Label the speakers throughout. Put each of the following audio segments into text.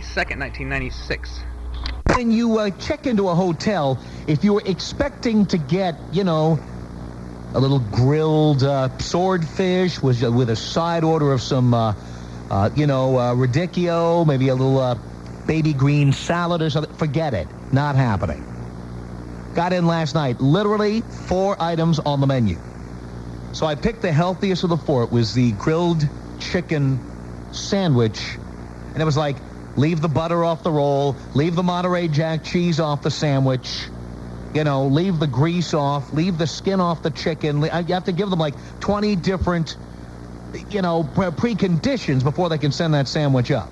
Speaker 1: 2nd, 1996.
Speaker 2: When you check into a hotel, if you were expecting to get, you know, a little grilled swordfish with a side order of some, radicchio, maybe a little baby green salad or something, forget it. Not happening. Got in last night, literally 4 items on the menu. So I picked the healthiest of the 4. It was the grilled chicken sandwich, and it was like, leave the butter off the roll, leave the Monterey Jack cheese off the sandwich, you know, leave the grease off, leave the skin off the chicken. You have to give them like 20 different, you know, preconditions before they can send that sandwich up.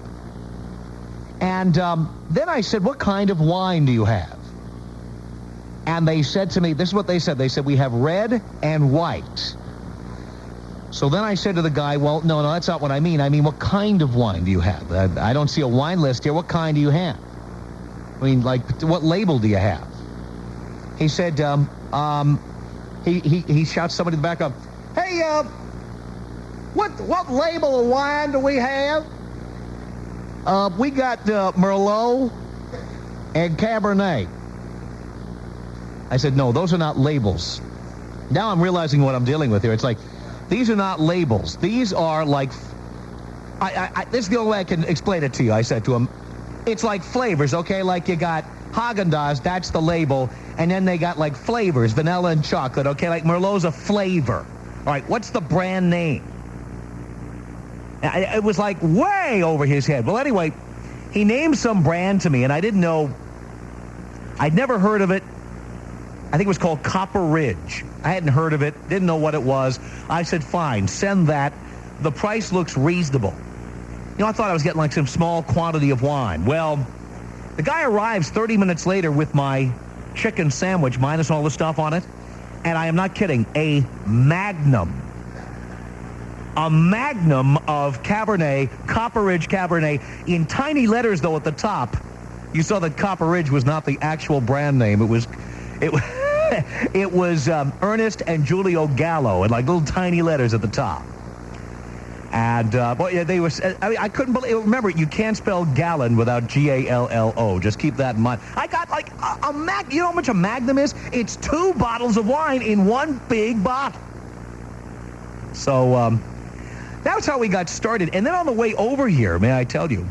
Speaker 2: And then I said, what kind of wine do you have? And they said to me, this is what they said. They said, we have red and white. So then I said to the guy, well, no, that's not what I mean. I mean, what kind of wine do you have? I don't see a wine list here. What kind do you have? I mean, like, what label do you have? He said, he shouts somebody in the back up, hey, what label of wine do we have? We got Merlot and Cabernet. I said, no, those are not labels. Now I'm realizing what I'm dealing with here. It's like, these are not labels. These are like, this is the only way I can explain it to you. I said to him, it's like flavors, okay? Like you got Haagen-Dazs, that's the label, and then they got like flavors, vanilla and chocolate, okay? Like Merlot's a flavor. All right, what's the brand name? It was like way over his head. Well, anyway, he named some brand to me, and I didn't know. I'd never heard of it. I think it was called Copper Ridge. I hadn't heard of it, didn't know what it was. I said, fine, send that. The price looks reasonable. You know, I thought I was getting like some small quantity of wine. Well, the guy arrives 30 minutes later with my chicken sandwich, minus all the stuff on it, and I am not kidding, a magnum. A magnum of Cabernet, Copper Ridge Cabernet, in tiny letters, though, at the top. You saw that Copper Ridge was not the actual brand name. It was Ernest and Julio Gallo, in like little tiny letters at the top. And they were. I mean, I couldn't believe. Remember, you can't spell gallon without Gallo. Just keep that in mind. I got like a mag. You know how much a magnum is? It's 2 bottles of wine in one big bottle. So that's how we got started. And then on the way over here, may I tell you,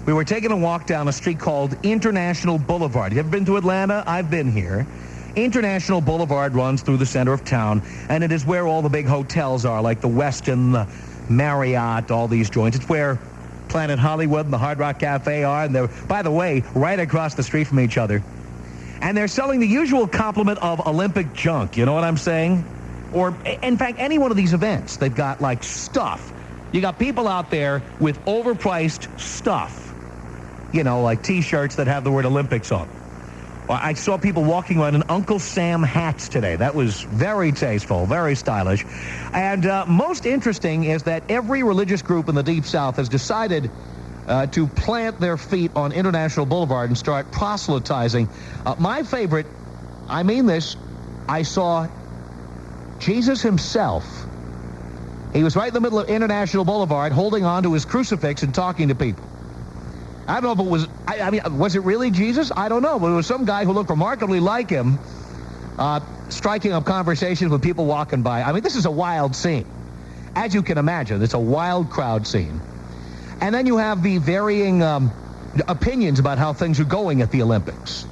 Speaker 2: we were taking a walk down a street called International Boulevard. You ever been to Atlanta? I've been here. International Boulevard runs through the center of town, and it is where all the big hotels are, like the Westin, the Marriott, all these joints. It's where Planet Hollywood and the Hard Rock Cafe are, and they're, by the way, right across the street from each other. And they're selling the usual complement of Olympic junk, you know what I'm saying? Or, in fact, any one of these events, they've got, like, stuff. You got people out there with overpriced stuff. You know, like T-shirts that have the word Olympics on. I saw people walking around in Uncle Sam hats today. That was very tasteful, very stylish. And most interesting is that every religious group in the Deep South has decided to plant their feet on International Boulevard and start proselytizing. My favorite, I mean this, I saw Jesus himself. He was right in the middle of International Boulevard holding on to his crucifix and talking to people. I don't know if it was, I mean, was it really Jesus? I don't know, but it was some guy who looked remarkably like him, striking up conversations with people walking by. I mean, this is a wild scene. As you can imagine, it's a wild crowd scene. And then you have the varying opinions about how things are going at the Olympics.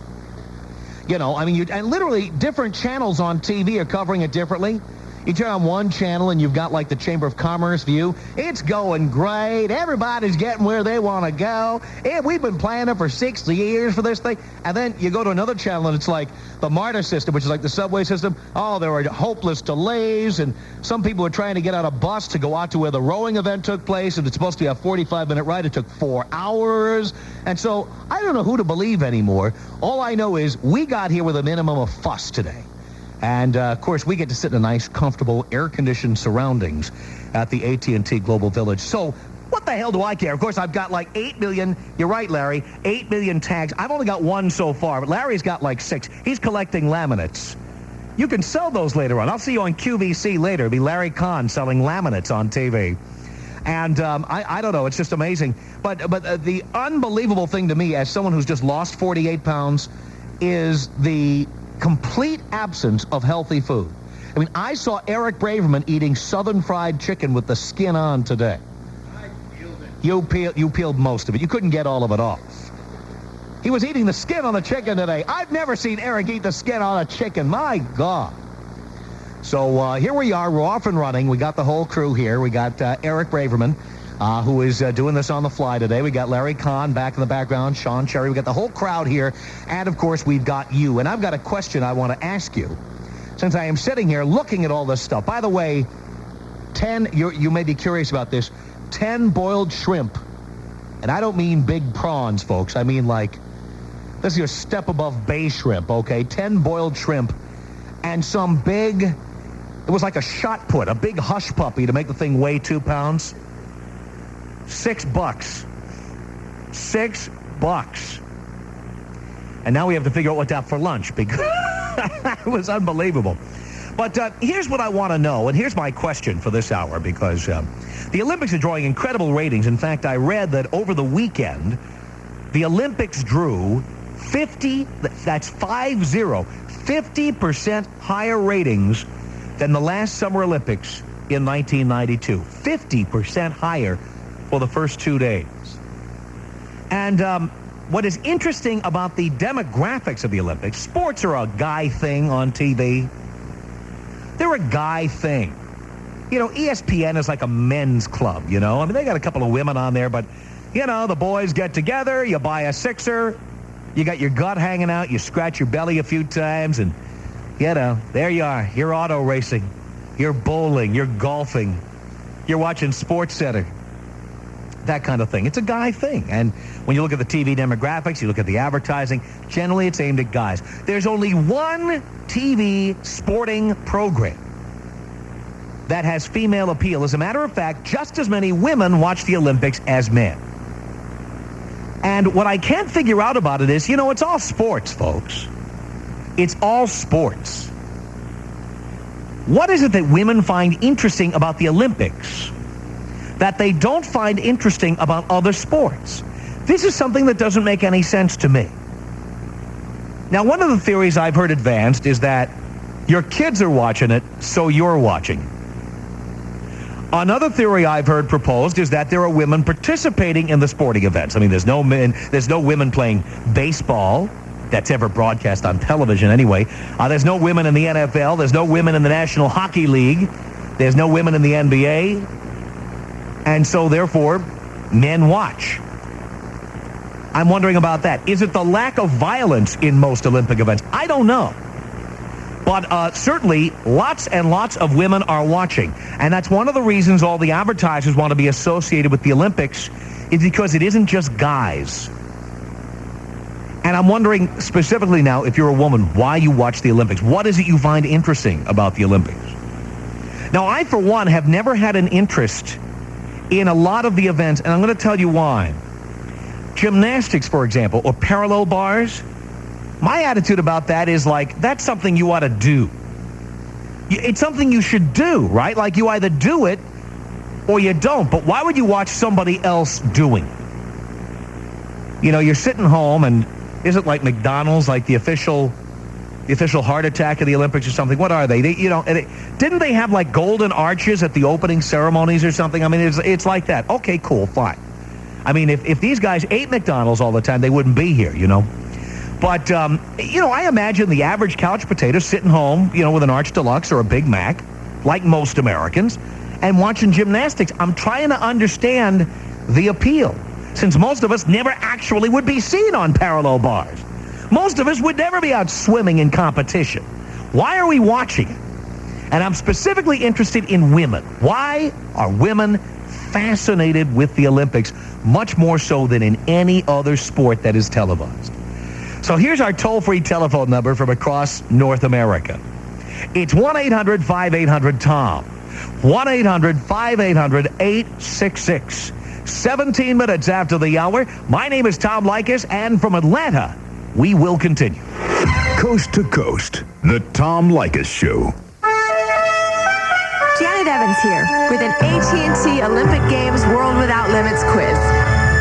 Speaker 2: You know, I mean, and literally different channels on TV are covering it differently. You turn on one channel and you've got like the Chamber of Commerce view. It's going great. Everybody's getting where they want to go. And we've been planning for 60 years for this thing. And then you go to another channel and it's like the MARTA system, which is like the subway system. Oh, there were hopeless delays. And some people were trying to get on a bus to go out to where the rowing event took place. And it's supposed to be a 45-minute ride. It took 4 hours. And so I don't know who to believe anymore. All I know is we got here with a minimum of fuss today. And, of course, we get to sit in a nice, comfortable, air-conditioned surroundings at the AT&T Global Village. So what the hell do I care? Of course, I've got like 8 million, you're right, Larry, 8 million tags. I've only got 1 so far, but Larry's got like 6. He's collecting laminates. You can sell those later on. I'll see you on QVC later. It'll be Larry Kahn selling laminates on TV. And I don't know. It's just amazing. But the unbelievable thing to me, as someone who's just lost 48 pounds, is the complete absence of healthy food. I mean, I saw Eric Braverman eating Southern fried chicken with the skin on today.
Speaker 3: I peeled it.
Speaker 2: You peeled most of it. You couldn't get all of it off. He was eating the skin on the chicken today. I've never seen Eric eat the skin on a chicken. My God. So here we are. We're off and running. We got the whole crew here. We got Eric Braverman, who is doing this on the fly today. We got Larry Kahn back in the background, Sean Cherry. We got the whole crowd here. And, of course, we've got you. And I've got a question I want to ask you, since I am sitting here looking at all this stuff. By the way, 10, you may be curious about this, 10 boiled shrimp. And I don't mean big prawns, folks. I mean, like, this is your step above bay shrimp, okay? 10 boiled shrimp and some big, it was like a shot put, a big hush puppy to make the thing weigh 2 pounds. $6. $6. And now we have to figure out what to have for lunch because it was unbelievable. But here's what I want to know, and here's my question for this hour, because the Olympics are drawing incredible ratings. In fact, I read that over the weekend, the Olympics drew 50% higher ratings than the last Summer Olympics in 1992. 50% higher for the first 2 days. And what is interesting about the demographics of the Olympics, sports are a guy thing on TV. They're a guy thing. You know, ESPN is like a men's club, you know. I mean, they got a couple of women on there, but, you know, the boys get together, you buy a sixer, you got your gut hanging out, you scratch your belly a few times, and, you know, there you are. You're auto racing. You're bowling. You're golfing. You're watching Sports Center. That kind of thing. It's a guy thing. And when you look at the TV demographics, you look at the advertising, generally it's aimed at guys. There's only one TV sporting program that has female appeal. As a matter of fact, just as many women watch the Olympics as men. And what I can't figure out about it is, you know, it's all sports, folks. It's all sports. What is it that women find interesting about the Olympics that they don't find interesting about other sports? This is something that doesn't make any sense to me. Now, one of the theories I've heard advanced is that your kids are watching it, so you're watching. Another theory I've heard proposed is that there are women participating in the sporting events. I mean, there's no women playing baseball that's ever broadcast on television anyway. There's no women in the NFL. There's no women in the National Hockey League. There's no women in the NBA. And so, therefore, men watch. I'm wondering about that. Is it the lack of violence in most Olympic events? I don't know. But certainly, lots and lots of women are watching. And that's one of the reasons all the advertisers want to be associated with the Olympics, is because it isn't just guys. And I'm wondering specifically now, if you're a woman, why you watch the Olympics. What is it you find interesting about the Olympics? Now, I, for one, have never had an interest in a lot of the events, and I'm going to tell you why. Gymnastics, for example, or parallel bars, my attitude about that is like, that's something you ought to do. It's something you should do, right? Like, you either do it or you don't. But why would you watch somebody else doing it? You know, you're sitting home, and is it like McDonald's, like the official heart attack of the Olympics or something? What are they? Didn't they have like golden arches at the opening ceremonies or something? I mean, it's like that. Okay, cool, fine. I mean, if these guys ate McDonald's all the time, they wouldn't be here, you know. But, you know, I imagine the average couch potato sitting home, you know, with an Arch Deluxe or a Big Mac, like most Americans, and watching gymnastics. I'm trying to understand the appeal, since most of us never actually would be seen on parallel bars. Most of us would never be out swimming in competition. Why are we watching it? And I'm specifically interested in women. Why are women fascinated with the Olympics, much more so than in any other sport that is televised? So here's our toll-free telephone number from across North America. It's 1-800-5800-TOM. 1-800-5800-866. 17 minutes after the hour. My name is Tom Leykis, and from Atlanta, we will continue.
Speaker 4: Coast to Coast, the Tom Leykis Show. Janet Evans here with an AT&T Olympic Games World Without Limits quiz.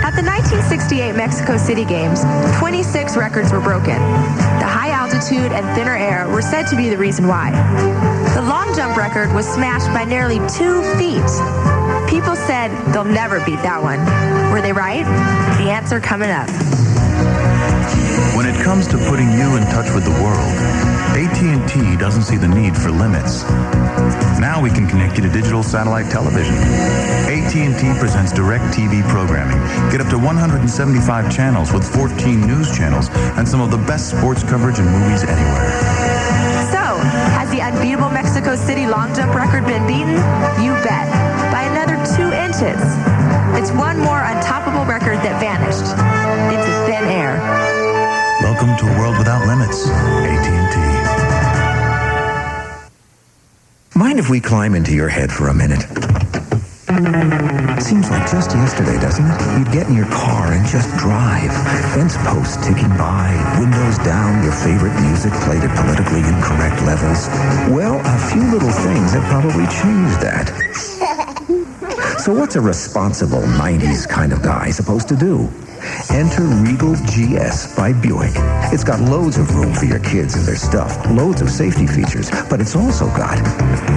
Speaker 4: At the 1968 Mexico City Games, 26 records were broken. The high altitude and thinner air were said to be the reason why. The long jump record was smashed by nearly 2 feet. People said they'll never beat that one. Were they right? The answer coming up.
Speaker 5: When it comes to putting you in touch with the world, AT&T doesn't see the need for limits. Now we can connect you to digital satellite television. AT&T presents direct TV programming. Get up to 175 channels with 14 news channels and some of the best sports coverage and movies anywhere.
Speaker 4: So, has the unbeatable Mexico City long jump record been beaten? You bet. By another 2 inches. It's one more untoppable record that vanished into thin air.
Speaker 5: Welcome to a world without limits. AT&T.
Speaker 6: Mind if we climb into your head for a minute? Seems like just yesterday, doesn't it? You'd get in your car and just drive. Fence posts ticking by, windows down, your favorite music played at politically incorrect levels. Well, a few little things have probably changed that. So what's a responsible 90s kind of guy supposed to do? Enter Regal GS by Buick. It's got loads of room for your kids and their stuff, loads of safety features, but it's also got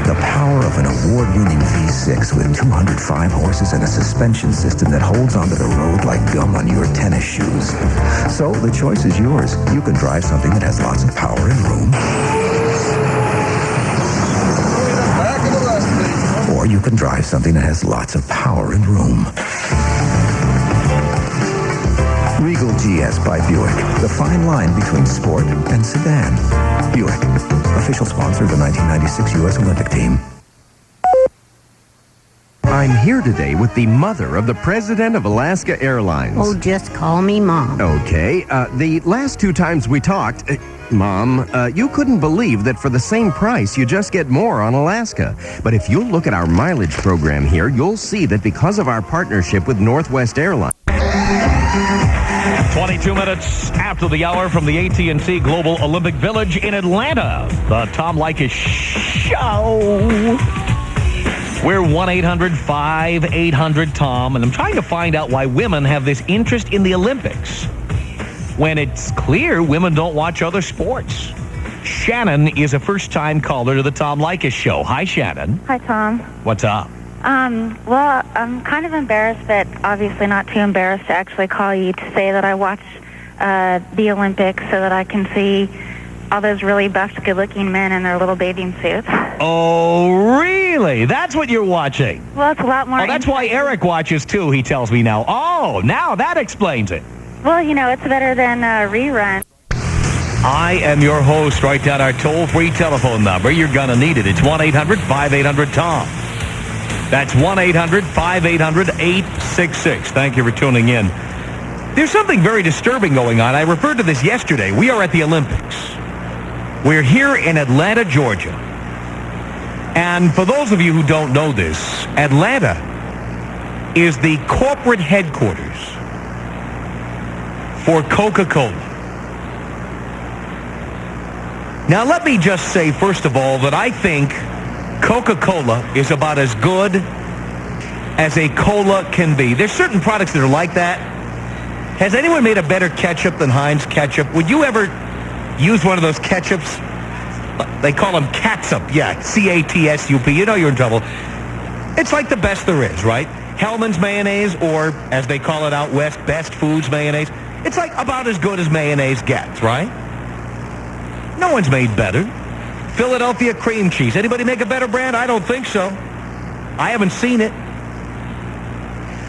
Speaker 6: the power of an award-winning V6 with 205 horses and a suspension system that holds onto the road like gum on your tennis shoes. So the choice is yours. You can drive something that has lots of power and room. Or you can drive something that has lots of power and room. Regal GS by Buick, the fine line between sport and sedan. Buick, official sponsor of the 1996 U.S. Olympic team.
Speaker 7: I'm here today with the mother of the president of Alaska Airlines.
Speaker 8: Oh, just call me Mom.
Speaker 7: Okay, the last 2 times we talked, Mom, you couldn't believe that for the same price you just get more on Alaska. But if you look at our mileage program here, you'll see that because of our partnership with Northwest Airlines.
Speaker 9: 22 minutes after the hour from the AT&T Global Olympic Village in Atlanta, the Tom Leykis Show. We're 1-800-5800-TOM, and I'm trying to find out why women have this interest in the Olympics when it's clear women don't watch other sports. Shannon is a first-time caller to the Tom Leykis Show. Hi, Shannon.
Speaker 10: Hi, Tom.
Speaker 9: What's up?
Speaker 10: Well, I'm kind of embarrassed, but obviously not too embarrassed to actually call you to say that I watch the Olympics so that I can see all those really buffed, good-looking men in their little bathing suits.
Speaker 9: Oh, really? That's what you're watching?
Speaker 10: Well, it's a lot more...
Speaker 9: Oh, that's why Eric watches, too, he tells me now. Oh, now that explains it.
Speaker 10: Well, you know, it's better than rerun.
Speaker 9: I am your host. Write down our toll-free telephone number. You're going to need it. It's 1-800-5800-TOM. That's 1-800-5800-866. Thank you for tuning in. There's something very disturbing going on. I referred to this yesterday. We are at the Olympics. We're here in Atlanta, Georgia. And for those of you who don't know this, Atlanta is the corporate headquarters for Coca-Cola. Now, let me just say, first of all, that I think Coca-Cola is about as good as a cola can be. There's certain products that are like that. Has anyone made a better ketchup than Heinz ketchup? Would you ever use one of those ketchups? They call them catsup. Yeah, C-A-T-S-U-P. You know you're in trouble. It's like the best there is, right? Hellman's mayonnaise, or as they call it out west, Best Foods mayonnaise. It's like about as good as mayonnaise gets, right? No one's made better. Philadelphia cream cheese. Anybody make a better brand? I don't think so. I haven't seen it.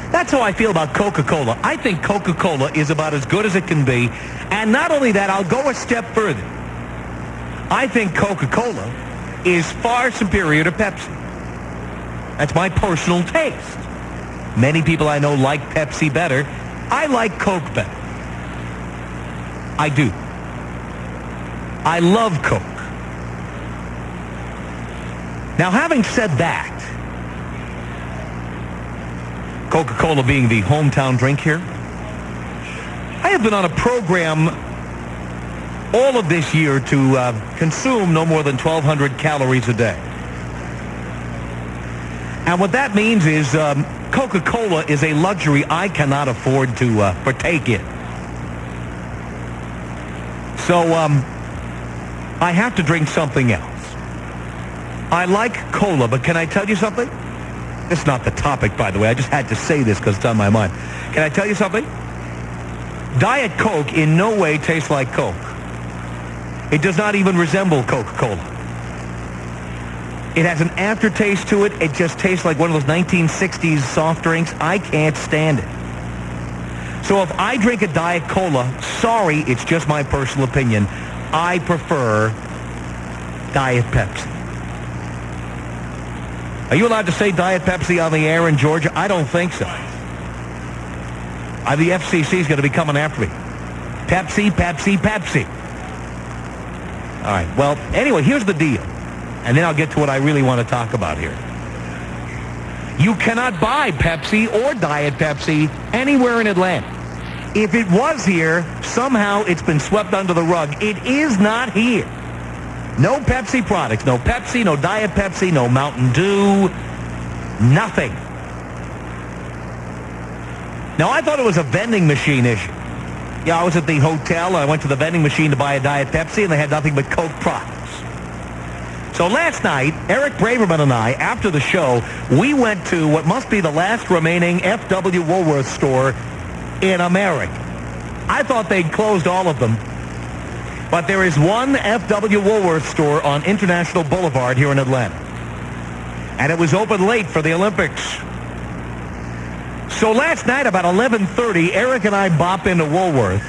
Speaker 9: That's how I feel about Coca-Cola. I think Coca-Cola is about as good as it can be. And not only that, I'll go a step further. I think Coca-Cola is far superior to Pepsi. That's my personal taste. Many people I know like Pepsi better. I like Coke better. I do. I love Coke. Now, having said that, Coca-Cola being the hometown drink here, I have been on a program all of this year to consume no more than 1,200 calories a day. And what that means is Coca-Cola is a luxury I cannot afford to partake in. So I have to drink something else. I like cola, but can I tell you something? It's not the topic, by the way. I just had to say this because it's on my mind. Can I tell you something? Diet Coke in no way tastes like Coke. It does not even resemble Coca-Cola. It has an aftertaste to it. It just tastes like one of those 1960s soft drinks. I can't stand it. So if I drink a Diet Cola, sorry, it's just my personal opinion, I prefer Diet Pepsi. Are you allowed to say Diet Pepsi on the air in Georgia? I don't think so. The FCC is going to be coming after me. Pepsi, Pepsi, Pepsi. All right. Well, anyway, here's the deal. And then I'll get to what I really want to talk about here. You cannot buy Pepsi or Diet Pepsi anywhere in Atlanta. If it was here, somehow it's been swept under the rug. It is not here. No Pepsi products. No Pepsi, no Diet Pepsi, no Mountain Dew. Nothing. Now, I thought it was a vending machine issue. Yeah, I was at the hotel, and I went to the vending machine to buy a Diet Pepsi, and they had nothing but Coke products. So last night, Eric Braverman and I, after the show, we went to what must be the last remaining F.W. Woolworth store in America. I thought they'd closed all of them. But there is one F.W. Woolworth store on International Boulevard here in Atlanta. And it was open late for the Olympics. So last night, about 11:30, Eric and I bop into Woolworth,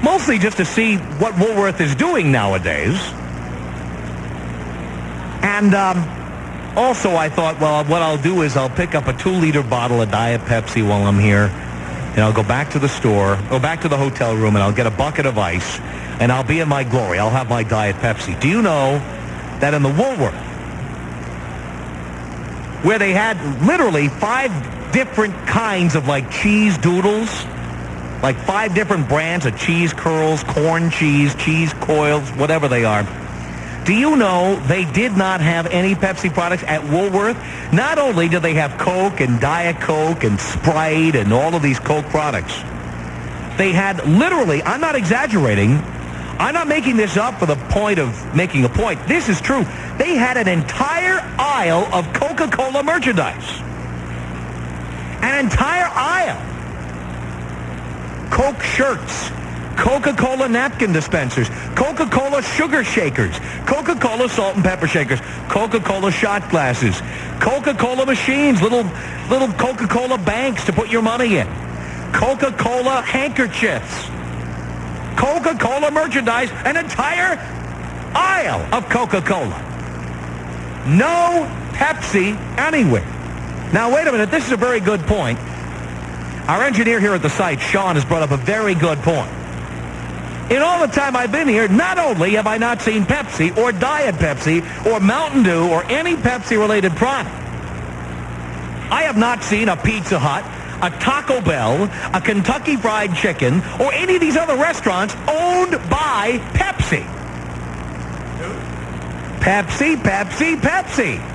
Speaker 9: mostly just to see what Woolworth is doing nowadays. And also I thought, well, what I'll do is I'll pick up a 2-liter bottle of Diet Pepsi while I'm here. And I'll go back to the store, go back to the hotel room, and I'll get a bucket of ice. And I'll be in my glory. I'll have my Diet Pepsi. Do you know that in the Woolworth, where they had literally 5 different kinds of like cheese doodles, like 5 different brands of cheese curls, corn cheese, cheese coils, whatever they are. Do you know they did not have any Pepsi products at Woolworth? Not only did they have Coke and Diet Coke and Sprite and all of these Coke products, they had literally, I'm not exaggerating, I'm not making this up for the point of making a point. This is true. They had an entire aisle of Coca-Cola merchandise. An entire aisle. Coke shirts, Coca-Cola napkin dispensers, Coca-Cola sugar shakers, Coca-Cola salt and pepper shakers, Coca-Cola shot glasses, Coca-Cola machines, little Coca-Cola banks to put your money in, Coca-Cola handkerchiefs, Coca-Cola merchandise, an entire aisle of Coca-Cola. No Pepsi anywhere. Now, wait a minute. This is a very good point. Our engineer here at the site, Sean, has brought up a very good point. In all the time I've been here, not only have I not seen Pepsi or Diet Pepsi or Mountain Dew or any Pepsi-related product, I have not seen a Pizza Hut, a Taco Bell, a Kentucky Fried Chicken, or any of these other restaurants owned by Pepsi. Pepsi, Pepsi, Pepsi.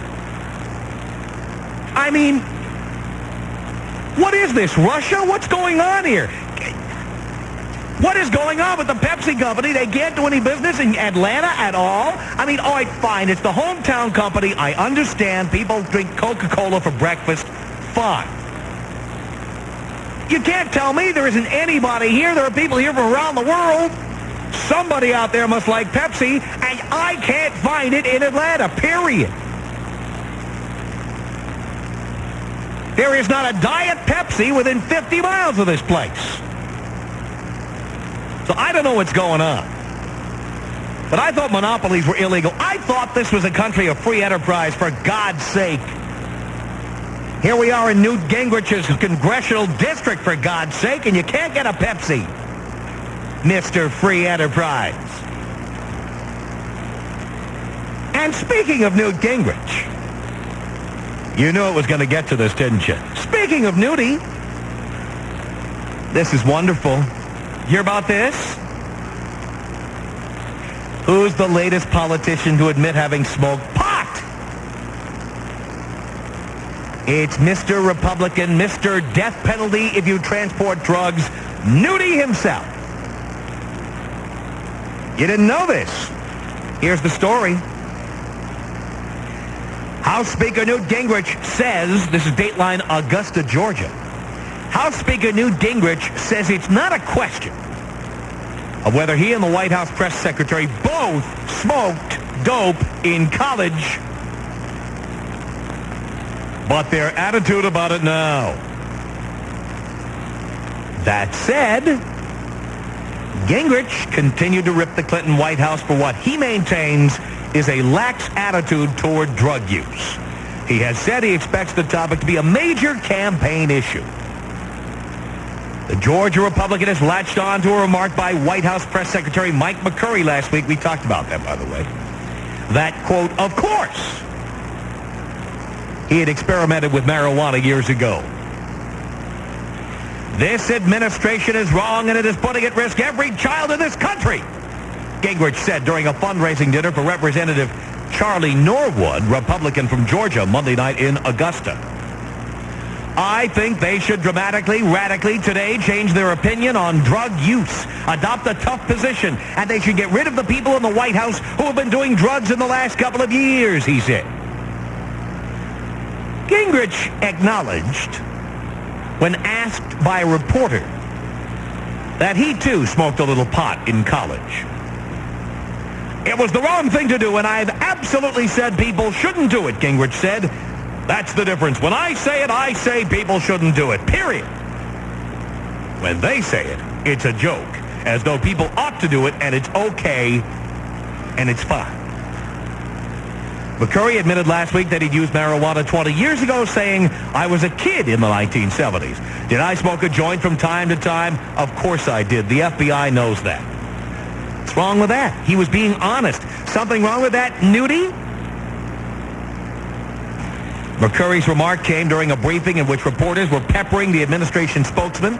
Speaker 9: I mean, what is this, Russia? What's going on here? What is going on with the Pepsi company? They can't do any business in Atlanta at all? I mean, all right, fine. It's the hometown company. I understand people drink Coca-Cola for breakfast. Fine. You can't tell me there isn't anybody here. There are people here from around the world. Somebody out there must like Pepsi, and I can't find it in Atlanta, period. There is not a Diet Pepsi within 50 miles of this place. So I don't know what's going on. But I thought monopolies were illegal. I thought this was a country of free enterprise, for God's sake. Here we are in Newt Gingrich's congressional district, for God's sake, and you can't get a Pepsi, Mr. Free Enterprise. And speaking of Newt Gingrich, you knew it was going to get to this, didn't you? Speaking of Newty, this is wonderful. Hear about this? Who's the latest politician to admit having smoked pot? It's Mr. Republican, Mr. Death Penalty if you transport drugs, Newty himself. You didn't know this. Here's the story. House Speaker Newt Gingrich says, this is Dateline Augusta, Georgia. House Speaker Newt Gingrich says it's not a question of whether he and the White House press secretary both smoked dope in college, but their attitude about it now. That said, Gingrich continued to rip the Clinton White House for what he maintains is a lax attitude toward drug use. He has said he expects the topic to be a major campaign issue. The Georgia Republican has latched on to a remark by White House Press Secretary Mike McCurry last week. We talked about that, by the way. That, quote, of course, he had experimented with marijuana years ago. This administration is wrong and it is putting at risk every child in this country, Gingrich said during a fundraising dinner for Representative Charlie Norwood, Republican from Georgia, Monday night in Augusta. I think they should dramatically, radically today change their opinion on drug use, adopt a tough position, and they should get rid of the people in the White House who have been doing drugs in the last couple of years, he said. Gingrich acknowledged, when asked by a reporter, that he too smoked a little pot in college. It was the wrong thing to do, and I've absolutely said people shouldn't do it, Gingrich said. That's the difference. When I say it, I say people shouldn't do it, period. When they say it, it's a joke, as though people ought to do it, and it's okay, and it's fine. McCurry admitted last week that he'd used marijuana 20 years ago, saying, I was a kid in the 1970s. Did I smoke a joint from time to time? Of course I did. The FBI knows that. What's wrong with that? He was being honest. Something wrong with that, Newty? McCurry's remark came during a briefing in which reporters were peppering the administration spokesman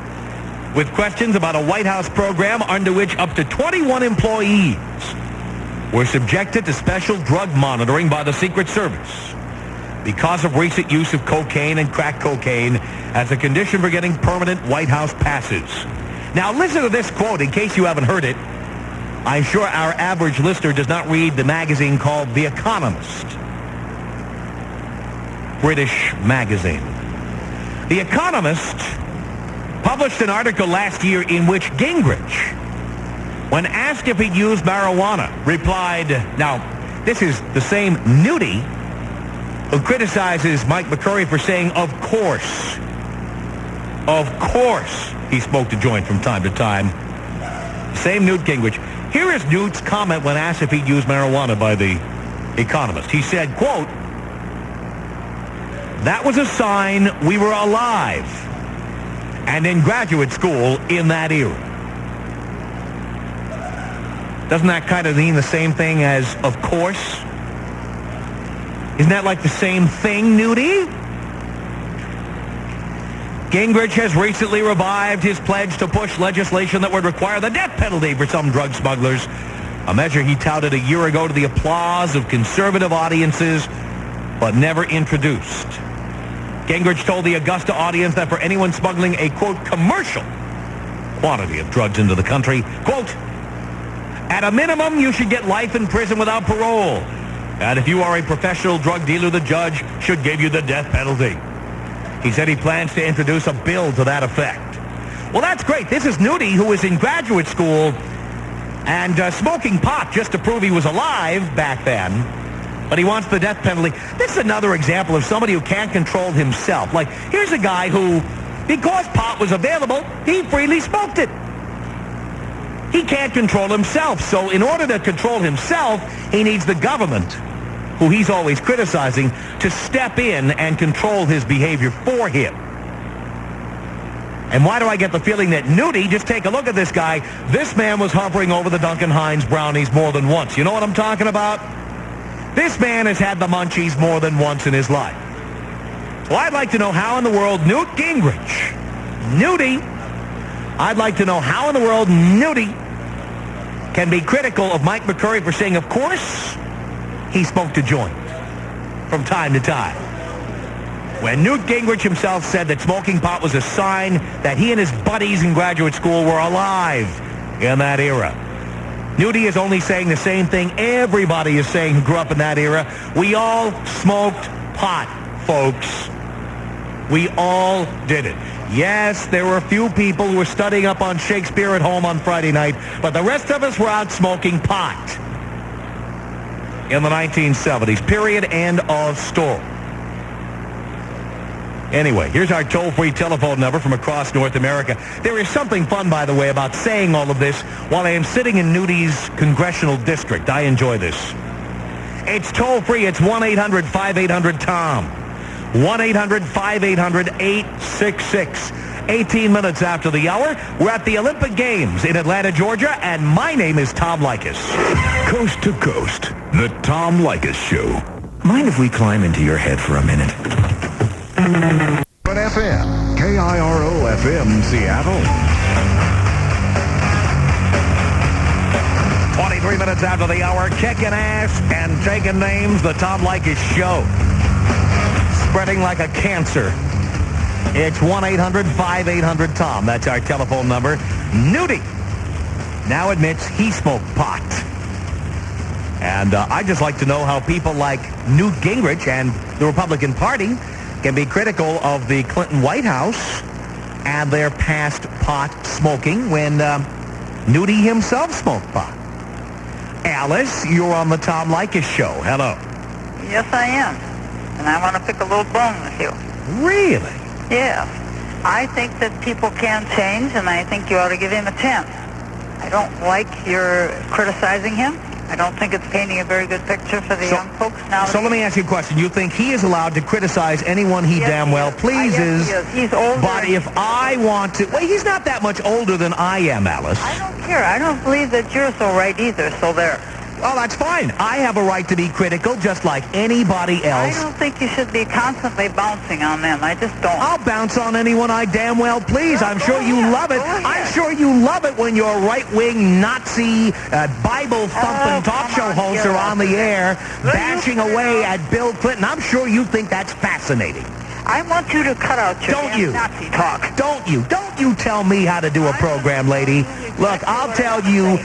Speaker 9: with questions about a White House program under which up to 21 employees were subjected to special drug monitoring by the Secret Service because of recent use of cocaine and crack cocaine as a condition for getting permanent White House passes. Now listen to this quote in case you haven't heard it. I'm sure our average listener does not read the magazine called The Economist. British magazine. The Economist published an article last year in which Gingrich, when asked if he'd used marijuana, replied, now, this is the same Newty who criticizes Mike McCurry for saying, of course, he smoked a joint from time to time. Same Newt Gingrich. Here is Newt's comment when asked if he'd used marijuana by The Economist. He said, quote, that was a sign we were alive and in graduate school in that era. Doesn't that kind of mean the same thing as, of course? Isn't that like the same thing, Newty? Gingrich has recently revived his pledge to push legislation that would require the death penalty for some drug smugglers, a measure he touted a year ago to the applause of conservative audiences, but never introduced. Gingrich told the Augusta audience that for anyone smuggling a, quote, commercial quantity of drugs into the country, quote, at a minimum, you should get life in prison without parole. And if you are a professional drug dealer, the judge should give you the death penalty. He said he plans to introduce a bill to that effect. Well, that's great. This is Newty, who was in graduate school and smoking pot just to prove he was alive back then. But he wants the death penalty. This is another example of somebody who can't control himself. Like, here's a guy who, because pot was available, he freely smoked it. He can't control himself. So in order to control himself, he needs the government, who he's always criticizing, to step in and control his behavior for him. And why do I get the feeling that Newty, just take a look at this guy, this man was hovering over the Duncan Hines brownies more than once. You know what I'm talking about? This man has had the munchies more than once in his life. Well, I'd like to know how in the world Newt Gingrich, Newty, I'd like to know how in the world Newty can be critical of Mike McCurry for saying, of course, he smoked a joint from time to time. when Newt Gingrich himself said that smoking pot was a sign that he and his buddies in graduate school were alive in that era. Newty is only saying the same thing everybody is saying who grew up in that era. We all smoked pot, folks. We all did it. Yes, there were a few people who were studying up on Shakespeare at home on Friday night, but the rest of us were out smoking pot in the 1970s. Period. End of story. Anyway, here's our toll-free telephone number from across North America. There is something fun, by the way, about saying all of this while I am sitting in Newty's congressional district. I enjoy this. It's toll-free. It's 1-800-5800-TOM. 1-800-5800-866. 18 minutes after the hour, we're at the Olympic Games in Atlanta, Georgia, and my name is Tom Leykis.
Speaker 5: Coast to coast, the Tom Leykis Show.
Speaker 6: Mind if we climb into your head for a minute?
Speaker 5: But FM, KIRO FM, Seattle.
Speaker 9: 23 minutes after the hour, kicking ass and taking names, the Tom Leykis Show. Spreading like a cancer. It's 1-800-5800-TOM. That's our telephone number. Newty now admits he smoked pot. And I'd just like to know how people like Newt Gingrich and the Republican Party can be critical of the Clinton White House and their past pot smoking when Newty himself smoked pot. Alice, you're on the Tom Leykis Show. Hello.
Speaker 8: Yes, I am. And I want to pick a little bone with you.
Speaker 9: Really?
Speaker 8: Yes. I think that people can change, and I think you ought to give him a chance. I don't like your criticizing him. I don't think it's painting a very good picture for the young folks now.
Speaker 9: So let me ask you a question. You think he is allowed to criticize anyone he damn well pleases?
Speaker 8: Yes, he is. He's older.
Speaker 9: But if I want to... Well, he's not that much older than I am, Alice.
Speaker 8: I don't care. I don't believe that you're so right either, so there.
Speaker 9: Well, that's fine. I have a right to be critical just like anybody else.
Speaker 8: I don't think you should be constantly bouncing on them. I just don't.
Speaker 9: I'll bounce on anyone I damn well please.
Speaker 8: Well,
Speaker 9: I'm sure you love it. I'm sure you love it when your right-wing Nazi Bible-thumping talk show hosts are on the air bashing away at Bill Clinton. I'm sure you think that's fascinating.
Speaker 8: I want you to cut out your Nazi talk.
Speaker 9: Don't you tell me how to do a program, lady. Look, I'll tell you,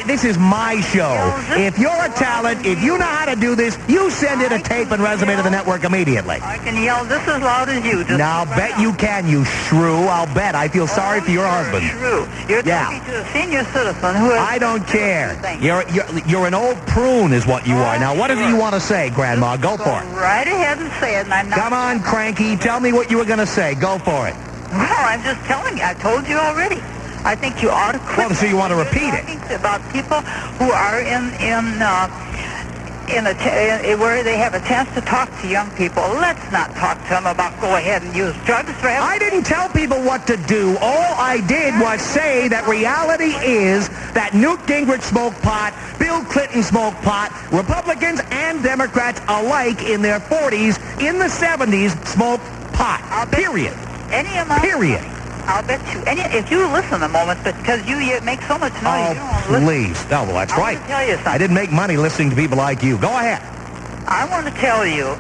Speaker 9: this is my show. If you're a talent, if you know how to do this, you send in a tape and resume to the network immediately.
Speaker 8: I can yell just as loud as you.
Speaker 9: Now, bet you can, you shrew. I'll bet. I feel sorry for your husband.
Speaker 8: Shrew. You're talking to a senior citizen who is...
Speaker 9: I don't care. You're an old prune is what you are. Now, what is it you want to say, Grandma? Go for it.
Speaker 8: Right ahead and say it. And I'm not...
Speaker 9: Come on, Cranky. Tell me what you were going to say. Go for it.
Speaker 8: Well, I'm just telling you. I told you already. I think you ought to quit.
Speaker 9: Well, so you want to repeat it?
Speaker 8: About people who are where they have a chance to talk to young people. Let's not talk to them about go ahead and use drugs for everything.
Speaker 9: I didn't tell people what to do. All I did was say that reality is that Newt Gingrich smoked pot, Bill Clinton smoked pot, Republicans and Democrats alike in their 40s, in the 70s, smoked pot. Period. Period.
Speaker 8: I'll bet you. If you listen a moment, because you make so much noise, you don't listen.
Speaker 9: Please. No, well, that's right.
Speaker 8: I want to tell you something.
Speaker 9: I didn't make money listening to people like you. Go ahead.
Speaker 8: I want to tell you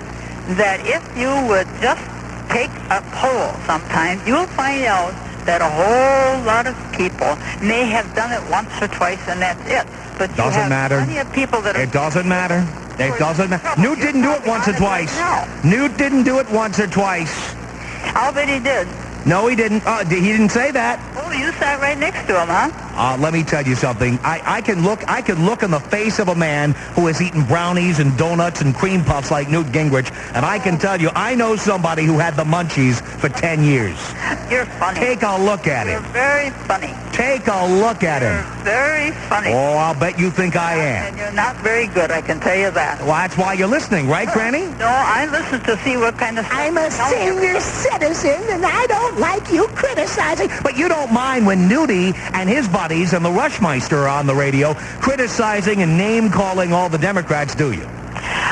Speaker 8: that if you would just take a poll sometime, you'll find out that a whole lot of people may have done it once or twice, and that's it. But you have plenty of people that are...
Speaker 9: It doesn't matter. It doesn't matter. Newt didn't do it once or twice. Newt didn't do it once or twice.
Speaker 8: I'll bet he did.
Speaker 9: No, he didn't. He didn't say that.
Speaker 8: Oh, you sat right next to him, huh?
Speaker 9: Let me tell you something. I can look in the face of a man who has eaten brownies and donuts and cream puffs like Newt Gingrich, and I can tell you, I know somebody who had the munchies for 10 years.
Speaker 8: You're funny.
Speaker 9: Take a look at him.
Speaker 8: You're very funny.
Speaker 9: Take a look at him.
Speaker 8: You're very funny.
Speaker 9: Oh, I'll bet you think I am.
Speaker 8: And you're not very good, I can tell you that.
Speaker 9: Well, that's why you're listening, right, Granny?
Speaker 8: No, I listen to see what kind of stuff
Speaker 11: I'm a senior citizen, and I don't like you criticizing.
Speaker 9: But you don't mind when Newty and his buddies and the Rushmeister are on the radio criticizing and name-calling all the Democrats, do you?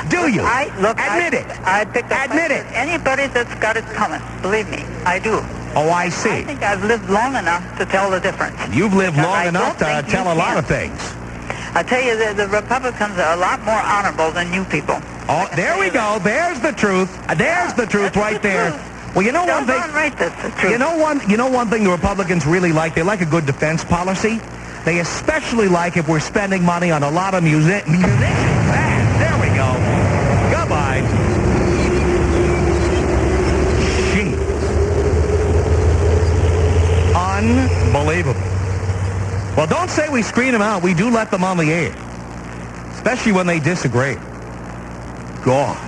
Speaker 9: Do you? Admit it.
Speaker 8: Admit it. Anybody that's got it coming, believe me, I do.
Speaker 9: Oh, I see.
Speaker 8: I think I've lived long enough to tell the difference.
Speaker 9: You've lived long enough to tell a lot of things.
Speaker 8: I tell you, the Republicans are a lot more honorable than you people.
Speaker 2: Oh, there we go. There's the truth. There's the truth right there. Well, you know one thing.
Speaker 8: Right, that's the truth.
Speaker 2: You know one thing the Republicans really like. They like a good defense policy. They especially like if we're spending money on a lot of munitions. There we go. Goodbye. Gee. Unbelievable. Well, don't say we screen them out. We do let them on the air, especially when they disagree. God.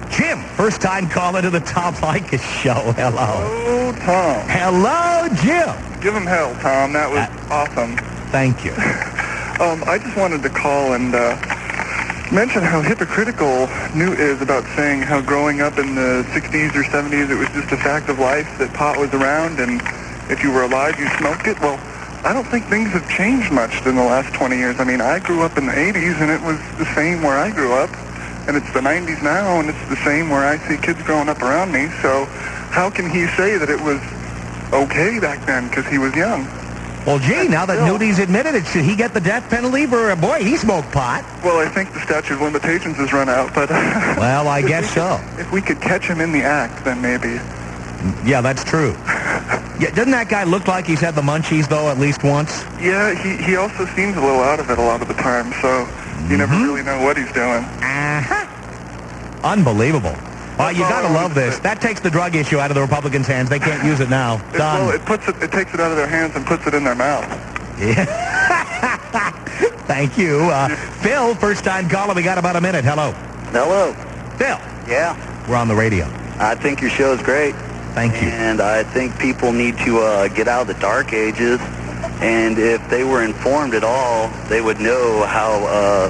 Speaker 2: Jim, first time caller to the Tom Leykis show. Hello.
Speaker 12: Hello, Tom.
Speaker 2: Hello, Jim.
Speaker 12: Give him hell, Tom. That was awesome.
Speaker 2: Thank you.
Speaker 12: I just wanted to call and mention how hypocritical Newt is about saying how growing up in the 60s or 70s, it was just a fact of life that pot was around, and if you were alive, you smoked it. Well, I don't think things have changed much in the last 20 years. I mean, I grew up in the 80s, and it was the same where I grew up. And it's the 90s now, and it's the same where I see kids growing up around me. So how can he say that it was okay back then because he was young?
Speaker 2: Well, gee, now that Newt's admitted it, should he get the death penalty for, boy, he smoked pot?
Speaker 12: Well, I think the statute of limitations has run out, but...
Speaker 2: Well, I guess so.
Speaker 12: If we could catch him in the act, then maybe.
Speaker 2: Yeah, that's true. Yeah, doesn't that guy look like he's had the munchies, though, at least once?
Speaker 12: Yeah, he also seems a little out of it a lot of the time, so you never really know what he's doing.
Speaker 2: Unbelievable. You gotta love this. That takes the drug issue out of the Republicans' hands. They can't use it now. Done.
Speaker 12: Well, it takes it out of their hands and puts it in their mouth.
Speaker 2: Yeah. Thank you. Phil, first time caller. We got about a minute. Hello.
Speaker 13: Hello.
Speaker 2: Phil.
Speaker 13: Yeah.
Speaker 2: We're on the radio.
Speaker 13: I think your show is great.
Speaker 2: Thank you.
Speaker 13: And I think people need to get out of the dark ages. And if they were informed at all, they would know how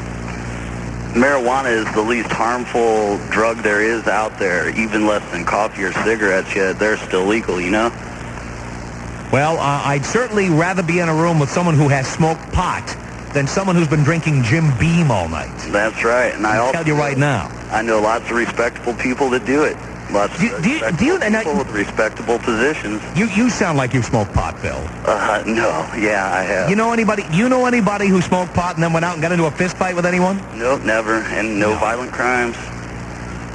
Speaker 13: marijuana is the least harmful drug there is out there, even less than coffee or cigarettes, yet they're still legal, you know?
Speaker 2: Well, I'd certainly rather be in a room with someone who has smoked pot than someone who's been drinking Jim Beam all night.
Speaker 13: That's right. And I'll
Speaker 2: tell you right now.
Speaker 13: I know lots of respectable people that do it. Lots of people with respectable positions.
Speaker 2: You sound like you smoked pot, Phil.
Speaker 13: No. Yeah, I have.
Speaker 2: You know anybody who smoked pot and then went out and got into a fist fight with anyone?
Speaker 13: Nope, never. And no violent crimes.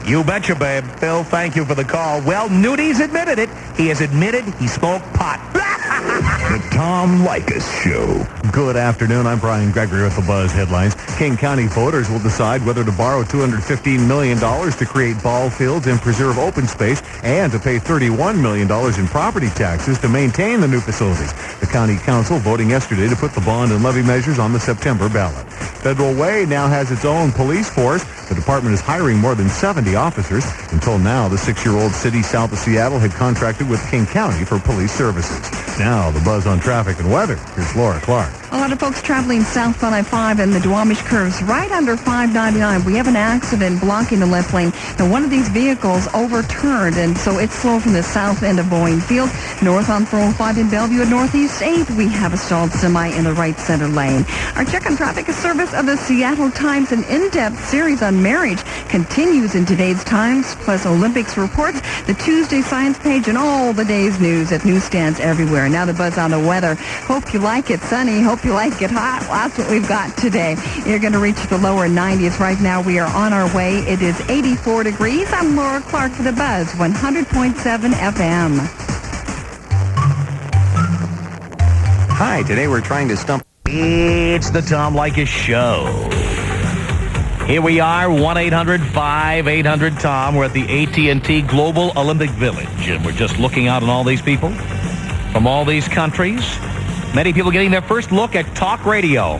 Speaker 2: You betcha, babe. Phil, thank you for the call. Well, Newt's admitted it. He has admitted he smoked pot.
Speaker 5: The Tom Leykis Show. Good afternoon. I'm Brian Gregory with the Buzz headlines. King County voters will decide whether to borrow $215 million to create ball fields and preserve open space and to pay $31 million in property taxes to maintain the new facilities. The county council voting yesterday to put the bond and levy measures on the September ballot. Federal Way now has its own police force. The department is hiring more than 70 officers. Until now, the 6-year-old city south of Seattle had contracted with King County for police services. Now, the Buzz on traffic and weather. Here's Laura Clark.
Speaker 14: A lot of folks traveling southbound I-5 and the Duwamish curves right under 599. We have an accident blocking the left lane. Now, one of these vehicles overturned, and so it's slow from the south end of Boeing Field. North on 405 in Bellevue at Northeast 8, we have a stalled semi in the right center lane. Our check on traffic is service of the Seattle Times. An in-depth series on marriage continues in today's Times, plus Olympics reports, the Tuesday science page, and all the day's news at newsstands everywhere. Now the Buzz on the weather. Hope you like it sunny. Hope you like it hot. Well, that's what we've got today. You're going to reach the lower 90s. Right now we are on our way. It is 84 degrees. I'm Laura Clark for the Buzz, 100.7 FM.
Speaker 7: Hi, today we're trying to stump...
Speaker 2: It's the Tom Leykis Show. Here we are, 1-800-5800-TOM. We're at the AT&T Global Olympic Village, and we're just looking out on all these people from all these countries. Many people getting their first look at talk radio.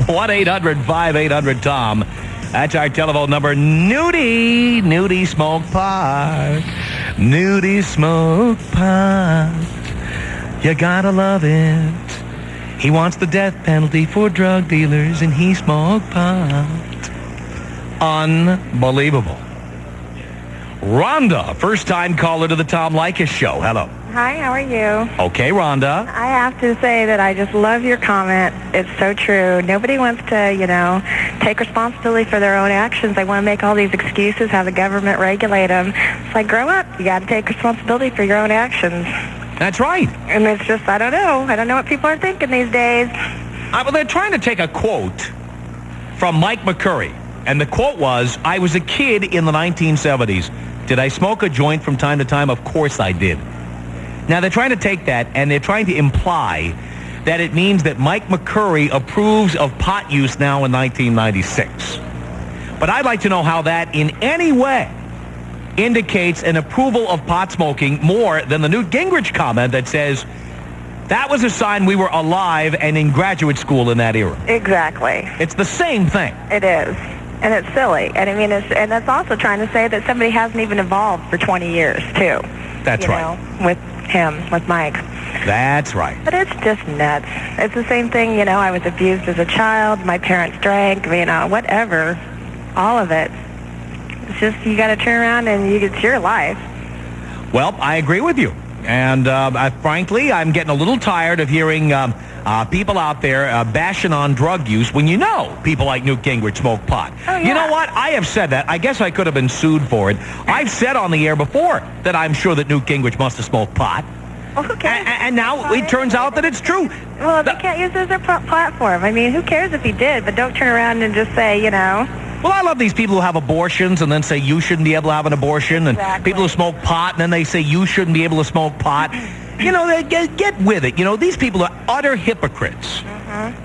Speaker 2: 1-800-5800-TOM. That's our telephone number. Newt smoke pot. Newt smoke pot. You gotta love it. He wants the death penalty for drug dealers, and he smoked pot. Unbelievable. Rhonda, first-time caller to the Tom Leykis Show. Hello.
Speaker 15: Hi, how are you?
Speaker 2: Okay, Rhonda.
Speaker 15: I have to say that I just love your comment. It's so true. Nobody wants to, take responsibility for their own actions. They want to make all these excuses, have the government regulate them. It's like, grow up. You got to take responsibility for your own actions.
Speaker 9: That's right.
Speaker 15: And it's just, I don't know. I don't know what people are thinking these days.
Speaker 9: Well, they're trying to take a quote from Mike McCurry. And the quote was, I was a kid in the 1970s. Did I smoke a joint from time to time? Of course I did. Now, they're trying to take that, and they're trying to imply that it means that Mike McCurry approves of pot use now in 1996. But I'd like to know how that in any way indicates an approval of pot smoking more than the Newt Gingrich comment that says that was a sign we were alive and in graduate school in that era.
Speaker 15: Exactly.
Speaker 9: It's the same thing.
Speaker 15: It is. And it's silly. And I mean, it's also trying to say that somebody hasn't even evolved for 20 years, too.
Speaker 9: That's right.
Speaker 15: With him, with Mike.
Speaker 9: That's right.
Speaker 15: But it's just nuts. It's the same thing, I was abused as a child. My parents drank, whatever. All of it. It's just, you got to turn around and it's your life.
Speaker 9: Well, I agree with you. And frankly, I'm getting a little tired of hearing people out there bashing on drug use when people like Newt Gingrich smoke pot.
Speaker 15: Oh, yeah.
Speaker 9: You know what? I have said that. I guess I could have been sued for it. I've said on the air before that I'm sure that Newt Gingrich must have smoked pot.
Speaker 15: Well, who cares?
Speaker 9: And now it turns out that it's true.
Speaker 15: Well, they can't use it as their platform. I mean, who cares if he did? But don't turn around and just say,
Speaker 9: Well, I love these people who have abortions and then say you shouldn't be able to have an abortion. And people who smoke pot and then they say you shouldn't be able to smoke pot. They get with it. These people are utter hypocrites.
Speaker 15: Mm-hmm.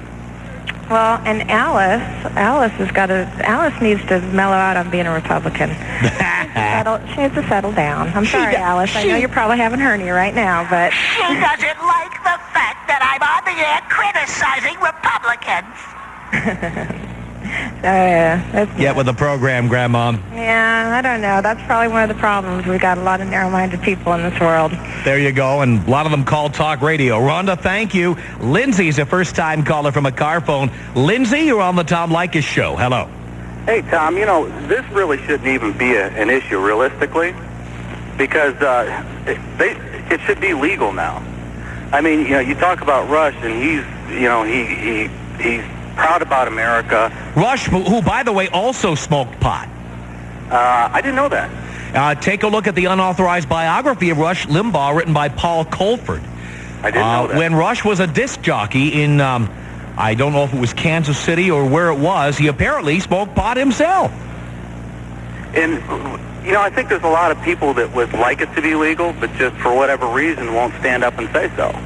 Speaker 15: Well, and Alice needs to mellow out on being a Republican. She needs to settle down. I'm sorry, Alice. I know you're probably having hernia right now, but...
Speaker 11: She doesn't like the fact that I'm on the air criticizing Republicans.
Speaker 9: Get with the program, Grandma.
Speaker 15: Yeah, I don't know. That's probably one of the problems. We've got a lot of narrow-minded people in this world.
Speaker 9: There you go, and a lot of them call talk radio. Rhonda, thank you. Lindsay's a first-time caller from a car phone. Lindsay, you're on the Tom Leykis Show. Hello.
Speaker 16: Hey, Tom, this really shouldn't even be an issue realistically because it should be legal now. I mean, you talk about Rush, and he's proud about America.
Speaker 9: Rush, who, by the way, also smoked pot.
Speaker 16: I didn't know that.
Speaker 9: Take a look at the unauthorized biography of Rush Limbaugh written by Paul Colford.
Speaker 16: I didn't know that.
Speaker 9: When Rush was a disc jockey in, I don't know if it was Kansas City or where it was, he apparently smoked pot himself.
Speaker 16: And, I think there's a lot of people that would like it to be legal, but just for whatever reason won't stand up and say so.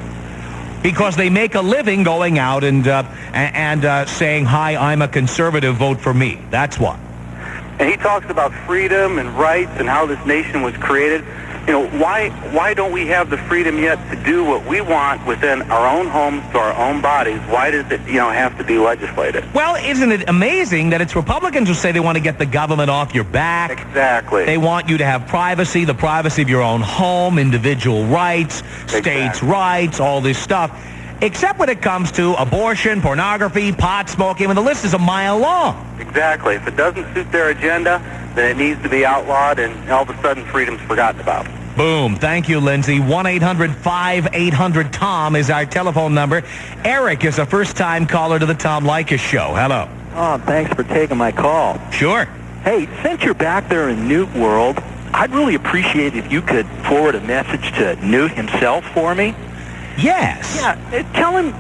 Speaker 9: Because they make a living going out and saying, hi, I'm a conservative, vote for me. That's what.
Speaker 16: And he talks about freedom and rights and how this nation was created. Why don't we have the freedom yet to do what we want within our own homes to our own bodies? Why does it, have to be legislated?
Speaker 9: Well, isn't it amazing that it's Republicans who say they want to get the government off your back?
Speaker 16: Exactly.
Speaker 9: They want you to have privacy, the privacy of your own home, individual rights, states' rights, all this stuff. Except when it comes to abortion, pornography, pot smoking, and the list is a mile long.
Speaker 16: Exactly. If it doesn't suit their agenda, then it needs to be outlawed, and all of a sudden freedom's forgotten about.
Speaker 9: Boom. Thank you, Lindsay. 1-800-5800-TOM is our telephone number. Eric is a first-time caller to the Tom Leykis Show. Hello.
Speaker 17: Oh, thanks for taking my call.
Speaker 9: Sure.
Speaker 17: Hey, since you're back there in Newt world, I'd really appreciate if you could forward a message to Newt himself for me.
Speaker 9: Yes.
Speaker 17: Yeah, tell him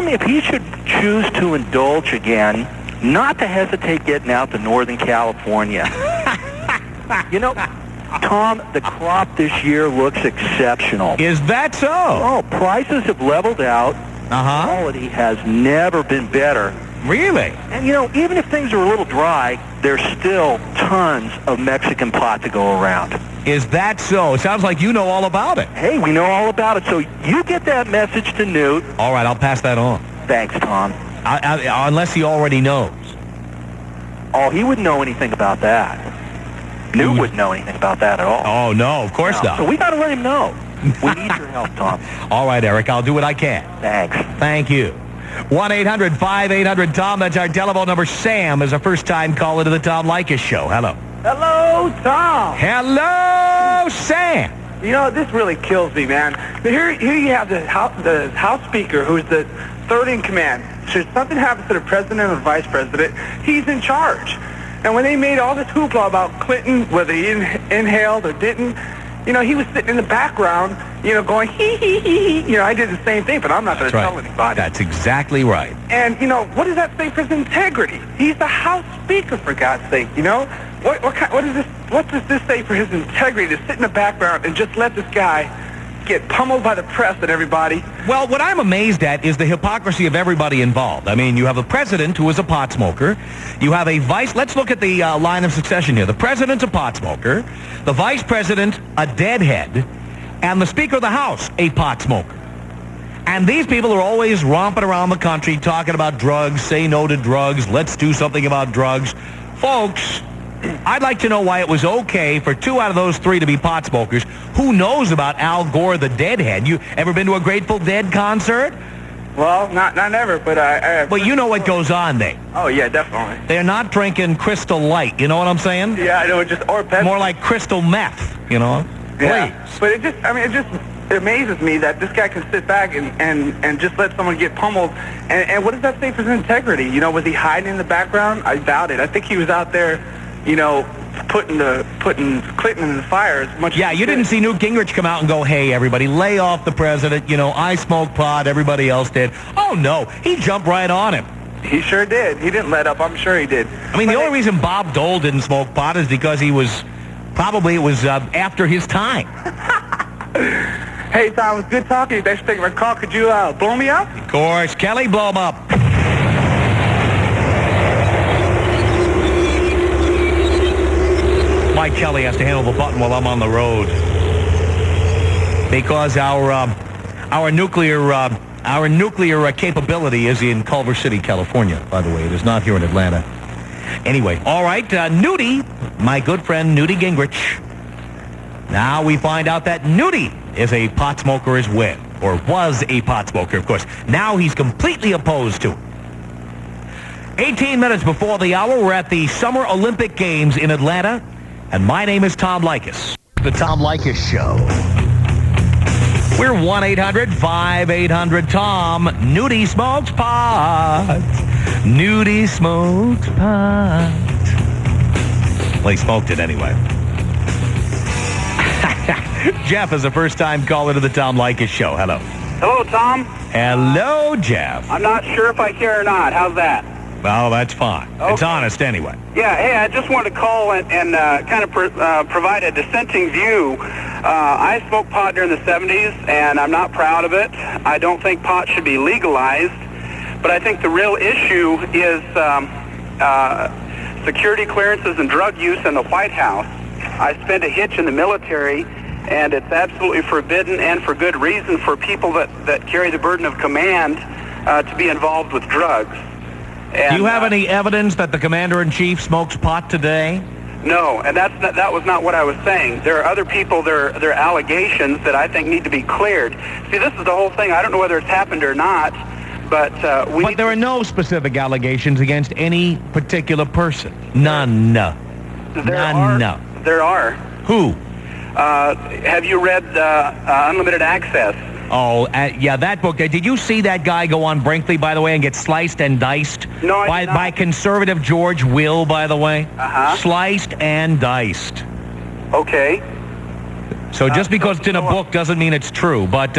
Speaker 17: if he should choose to indulge again, not to hesitate getting out to Northern California. Tom, the crop this year looks exceptional.
Speaker 9: Is that so?
Speaker 17: Oh, prices have leveled out. Quality has never been better.
Speaker 9: Really?
Speaker 17: And, even if things are a little dry, there's still tons of Mexican pot to go around.
Speaker 9: Is that so? It sounds like you know all about it.
Speaker 17: Hey, we know all about it. So you get that message to Newt.
Speaker 9: All right, I'll pass that on.
Speaker 17: Thanks, Tom.
Speaker 9: Unless he already knows.
Speaker 17: Oh, he wouldn't know anything about that. Newt wouldn't know anything about that at all.
Speaker 9: Oh, no, of course not.
Speaker 17: So we got to let him know. We need your help, Tom.
Speaker 9: All right, Eric, I'll do what I can.
Speaker 17: Thanks.
Speaker 9: Thank you. 1-800-5800-TOM. That's our telephone number. Sam is a first-time caller to the Tom Leykis Show. Hello.
Speaker 18: Hello, Tom.
Speaker 9: Hello, Sam.
Speaker 18: This really kills me, man. Here you have the House Speaker, who's the third in command. Should something happen to the president or the vice president, he's in charge. And when they made all this hoopla about Clinton, whether he inhaled or didn't, he was sitting in the background, going hee hee hee hee. I did the same thing, but I'm not going to tell anybody.
Speaker 9: That's exactly right.
Speaker 18: And what does that say for his integrity? He's the House Speaker, for God's sake. What does this say for his integrity to sit in the background and just let this guy get pummeled by the press and everybody?
Speaker 9: Well, what I'm amazed at is the hypocrisy of everybody involved. I mean, you have a president who is a pot smoker. You have a vice... Let's look at the line of succession here. The president's a pot smoker. The vice president, a deadhead. And the Speaker of the House, a pot smoker. And these people are always romping around the country talking about drugs, say no to drugs, let's do something about drugs. Folks, I'd like to know why it was okay for 2 out of those 3 to be pot smokers. Who knows about Al Gore, the deadhead? You ever been to a Grateful Dead concert?
Speaker 18: Well, not ever, but I...
Speaker 9: But you know what goes on there.
Speaker 18: Oh, yeah, definitely.
Speaker 9: They're not drinking Crystal Light, you know what I'm saying?
Speaker 18: Yeah, I know, or Pepsi.
Speaker 9: More like crystal meth, Yeah.
Speaker 18: Please. But it just amazes me that this guy can sit back and just let someone get pummeled. And what does that say for his integrity? Was he hiding in the background? I doubt it. I think he was out there, putting Clinton in the fire as much.
Speaker 9: Yeah, you didn't see Newt Gingrich come out and go, hey, everybody, lay off the president. I smoke pot. Everybody else did. Oh, no. He jumped right on him.
Speaker 18: He sure did. He didn't let up. I'm sure he did.
Speaker 9: I mean, the only reason Bob Dole didn't smoke pot is because it was after his time.
Speaker 18: Hey, Tom, it was good talking to you. Thanks for taking my call. Could you blow me up?
Speaker 9: Of course. Kelly, blow him up. Mike Kelly has to handle the button while I'm on the road. Because our nuclear capability is in Culver City, California, by the way. It is not here in Atlanta. Anyway, all right, Newty, my good friend Newty Gingrich. Now we find out that Newty is a pot smoker as well, or was a pot smoker, of course. Now he's completely opposed to it. 18 minutes before the hour, we're at the Summer Olympic Games in Atlanta, and my name is Tom Leykis. The Tom Leykis Show. We're 1-800-5800-TOM. Newty smokes pot. Newty smokes pot. Well, he smoked it anyway. Jeff is a first-time caller to the Tom Leykis Show. Hello.
Speaker 16: Hello, Tom.
Speaker 9: Hello, Jeff.
Speaker 16: I'm not sure if I care or not. How's that?
Speaker 9: Well, that's fine. Okay. It's honest anyway.
Speaker 16: Yeah, hey, I just wanted to call and kind of provide a dissenting view. I smoked pot during the 70s, and I'm not proud of it. I don't think pot should be legalized, but I think the real issue is security clearances and drug use in the White House. I spent a hitch in the military, and it's absolutely forbidden, and for good reason, for people that carry the burden of command to be involved with drugs. And,
Speaker 9: do you have any evidence that the commander-in-chief smokes pot today?
Speaker 16: No, and that was not what I was saying. There are other people, there are allegations that I think need to be cleared. See, this is the whole thing. I don't know whether it's happened or not, but
Speaker 9: But there are no specific allegations against any particular person. None.
Speaker 16: There are.
Speaker 9: Who?
Speaker 16: Have you read Unlimited Access?
Speaker 9: Oh, yeah, that book. Did you see that guy go on Brinkley, by the way, and get sliced and diced?
Speaker 16: No, I did not.
Speaker 9: By conservative George Will, by the way?
Speaker 16: Uh-huh.
Speaker 9: Sliced and diced.
Speaker 16: Okay.
Speaker 9: So just because it's in a book doesn't mean it's true. But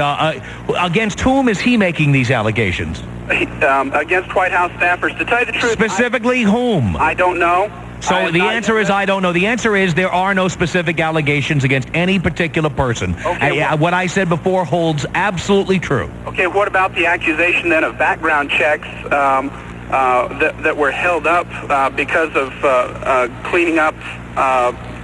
Speaker 9: against whom is he making these allegations?
Speaker 16: Against White House staffers. To tell you the truth...
Speaker 9: Specifically whom?
Speaker 16: I don't know.
Speaker 9: So the answer is I don't know. The answer is there are no specific allegations against any particular person.
Speaker 16: Okay,
Speaker 9: what I said before holds absolutely true.
Speaker 16: Okay, what about the accusation then of background checks that were held up because of cleaning up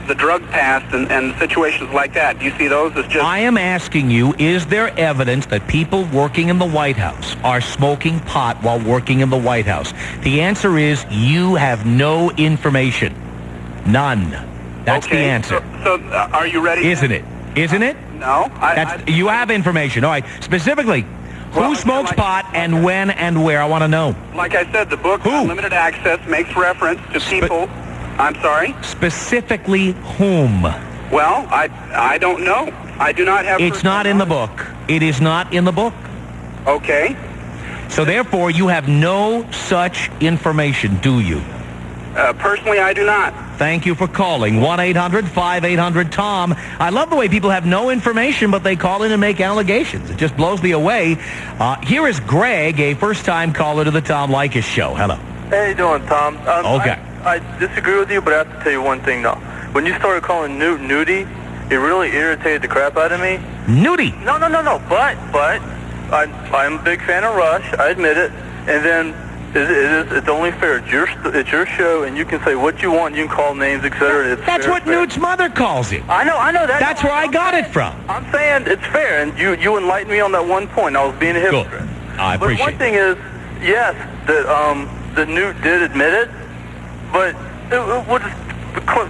Speaker 16: the drug past and situations like that? Do you see those as just...
Speaker 9: I am asking you, is there evidence that people working in the White House are smoking pot while working in the White House? The answer is you have no information. None. That's
Speaker 16: okay,
Speaker 9: the answer.
Speaker 16: So are you ready?
Speaker 9: Isn't it? Isn't it?
Speaker 16: No.
Speaker 9: You have information. All right. Specifically, who smokes pot and when and where? I want to know.
Speaker 16: Like I said, the book Unlimited Access makes reference to people... I'm sorry?
Speaker 9: Specifically whom?
Speaker 16: Well, I don't know. I do not have...
Speaker 9: It's not in the book. It is not in the book.
Speaker 16: Okay.
Speaker 9: So therefore, you have no such information, do you?
Speaker 16: Personally, I do not.
Speaker 9: Thank you for calling. 1-800-5800-TOM. I love the way people have no information, but they call in and make allegations. It just blows me away. Here is Greg, a first-time caller to the Tom Leykis Show. Hello.
Speaker 19: Hey, how you doing, Tom?
Speaker 9: Okay.
Speaker 19: I disagree with you, but I have to tell you one thing, though. When you started calling Newt Newty, it really irritated the crap out of me.
Speaker 9: Newty?
Speaker 19: No. But I'm a big fan of Rush. I admit it. And then it's only fair. It's your show, and you can say what you want. You can call names, etc.
Speaker 9: That's what Newt's mother calls it.
Speaker 19: I know that.
Speaker 9: That's where I got it from.
Speaker 19: I'm saying it's fair, and you enlightened me on that one point. I was being a hypocrite.
Speaker 9: I appreciate it.
Speaker 19: But one thing is, yes, that Newt did admit it, but what does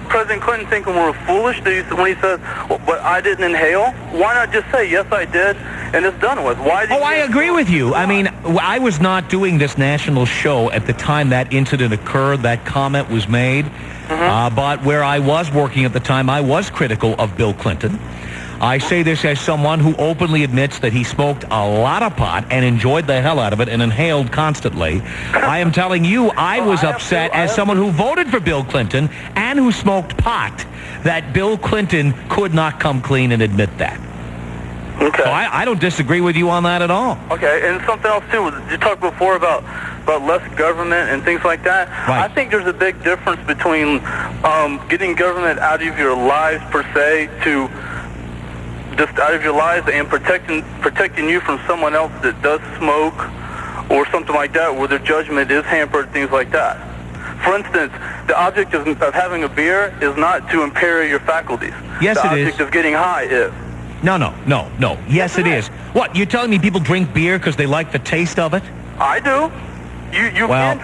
Speaker 19: President Clinton think we're foolish when he says, well, but I didn't inhale? Why not just say, yes, I did, and it's done with? Why?
Speaker 9: I agree with you. I mean, I was not doing this national show at the time that incident occurred, that comment was made. But where I was working at the time, I was critical of Bill Clinton. I say this as someone who openly admits that he smoked a lot of pot and enjoyed the hell out of it and inhaled constantly. I am telling you, I was upset as someone who voted for Bill Clinton and who smoked pot that Bill Clinton could not come clean and admit that.
Speaker 19: Okay.
Speaker 9: So I don't disagree with you on that at all.
Speaker 19: Okay, and something else too. You talked before about less government and things like that.
Speaker 9: Right.
Speaker 19: I think there's a big difference between getting government out of your lives per se to just out of your lives and protecting you from someone else that does smoke or something like that, where their judgment is hampered, things like that. For instance, the object of having a beer is not to impair your faculties.
Speaker 9: Yes,
Speaker 19: the
Speaker 9: it is.
Speaker 19: object of getting high is.
Speaker 9: No. Yes, it is. What, you're telling me people drink beer because they like the taste of it?
Speaker 19: I do. You can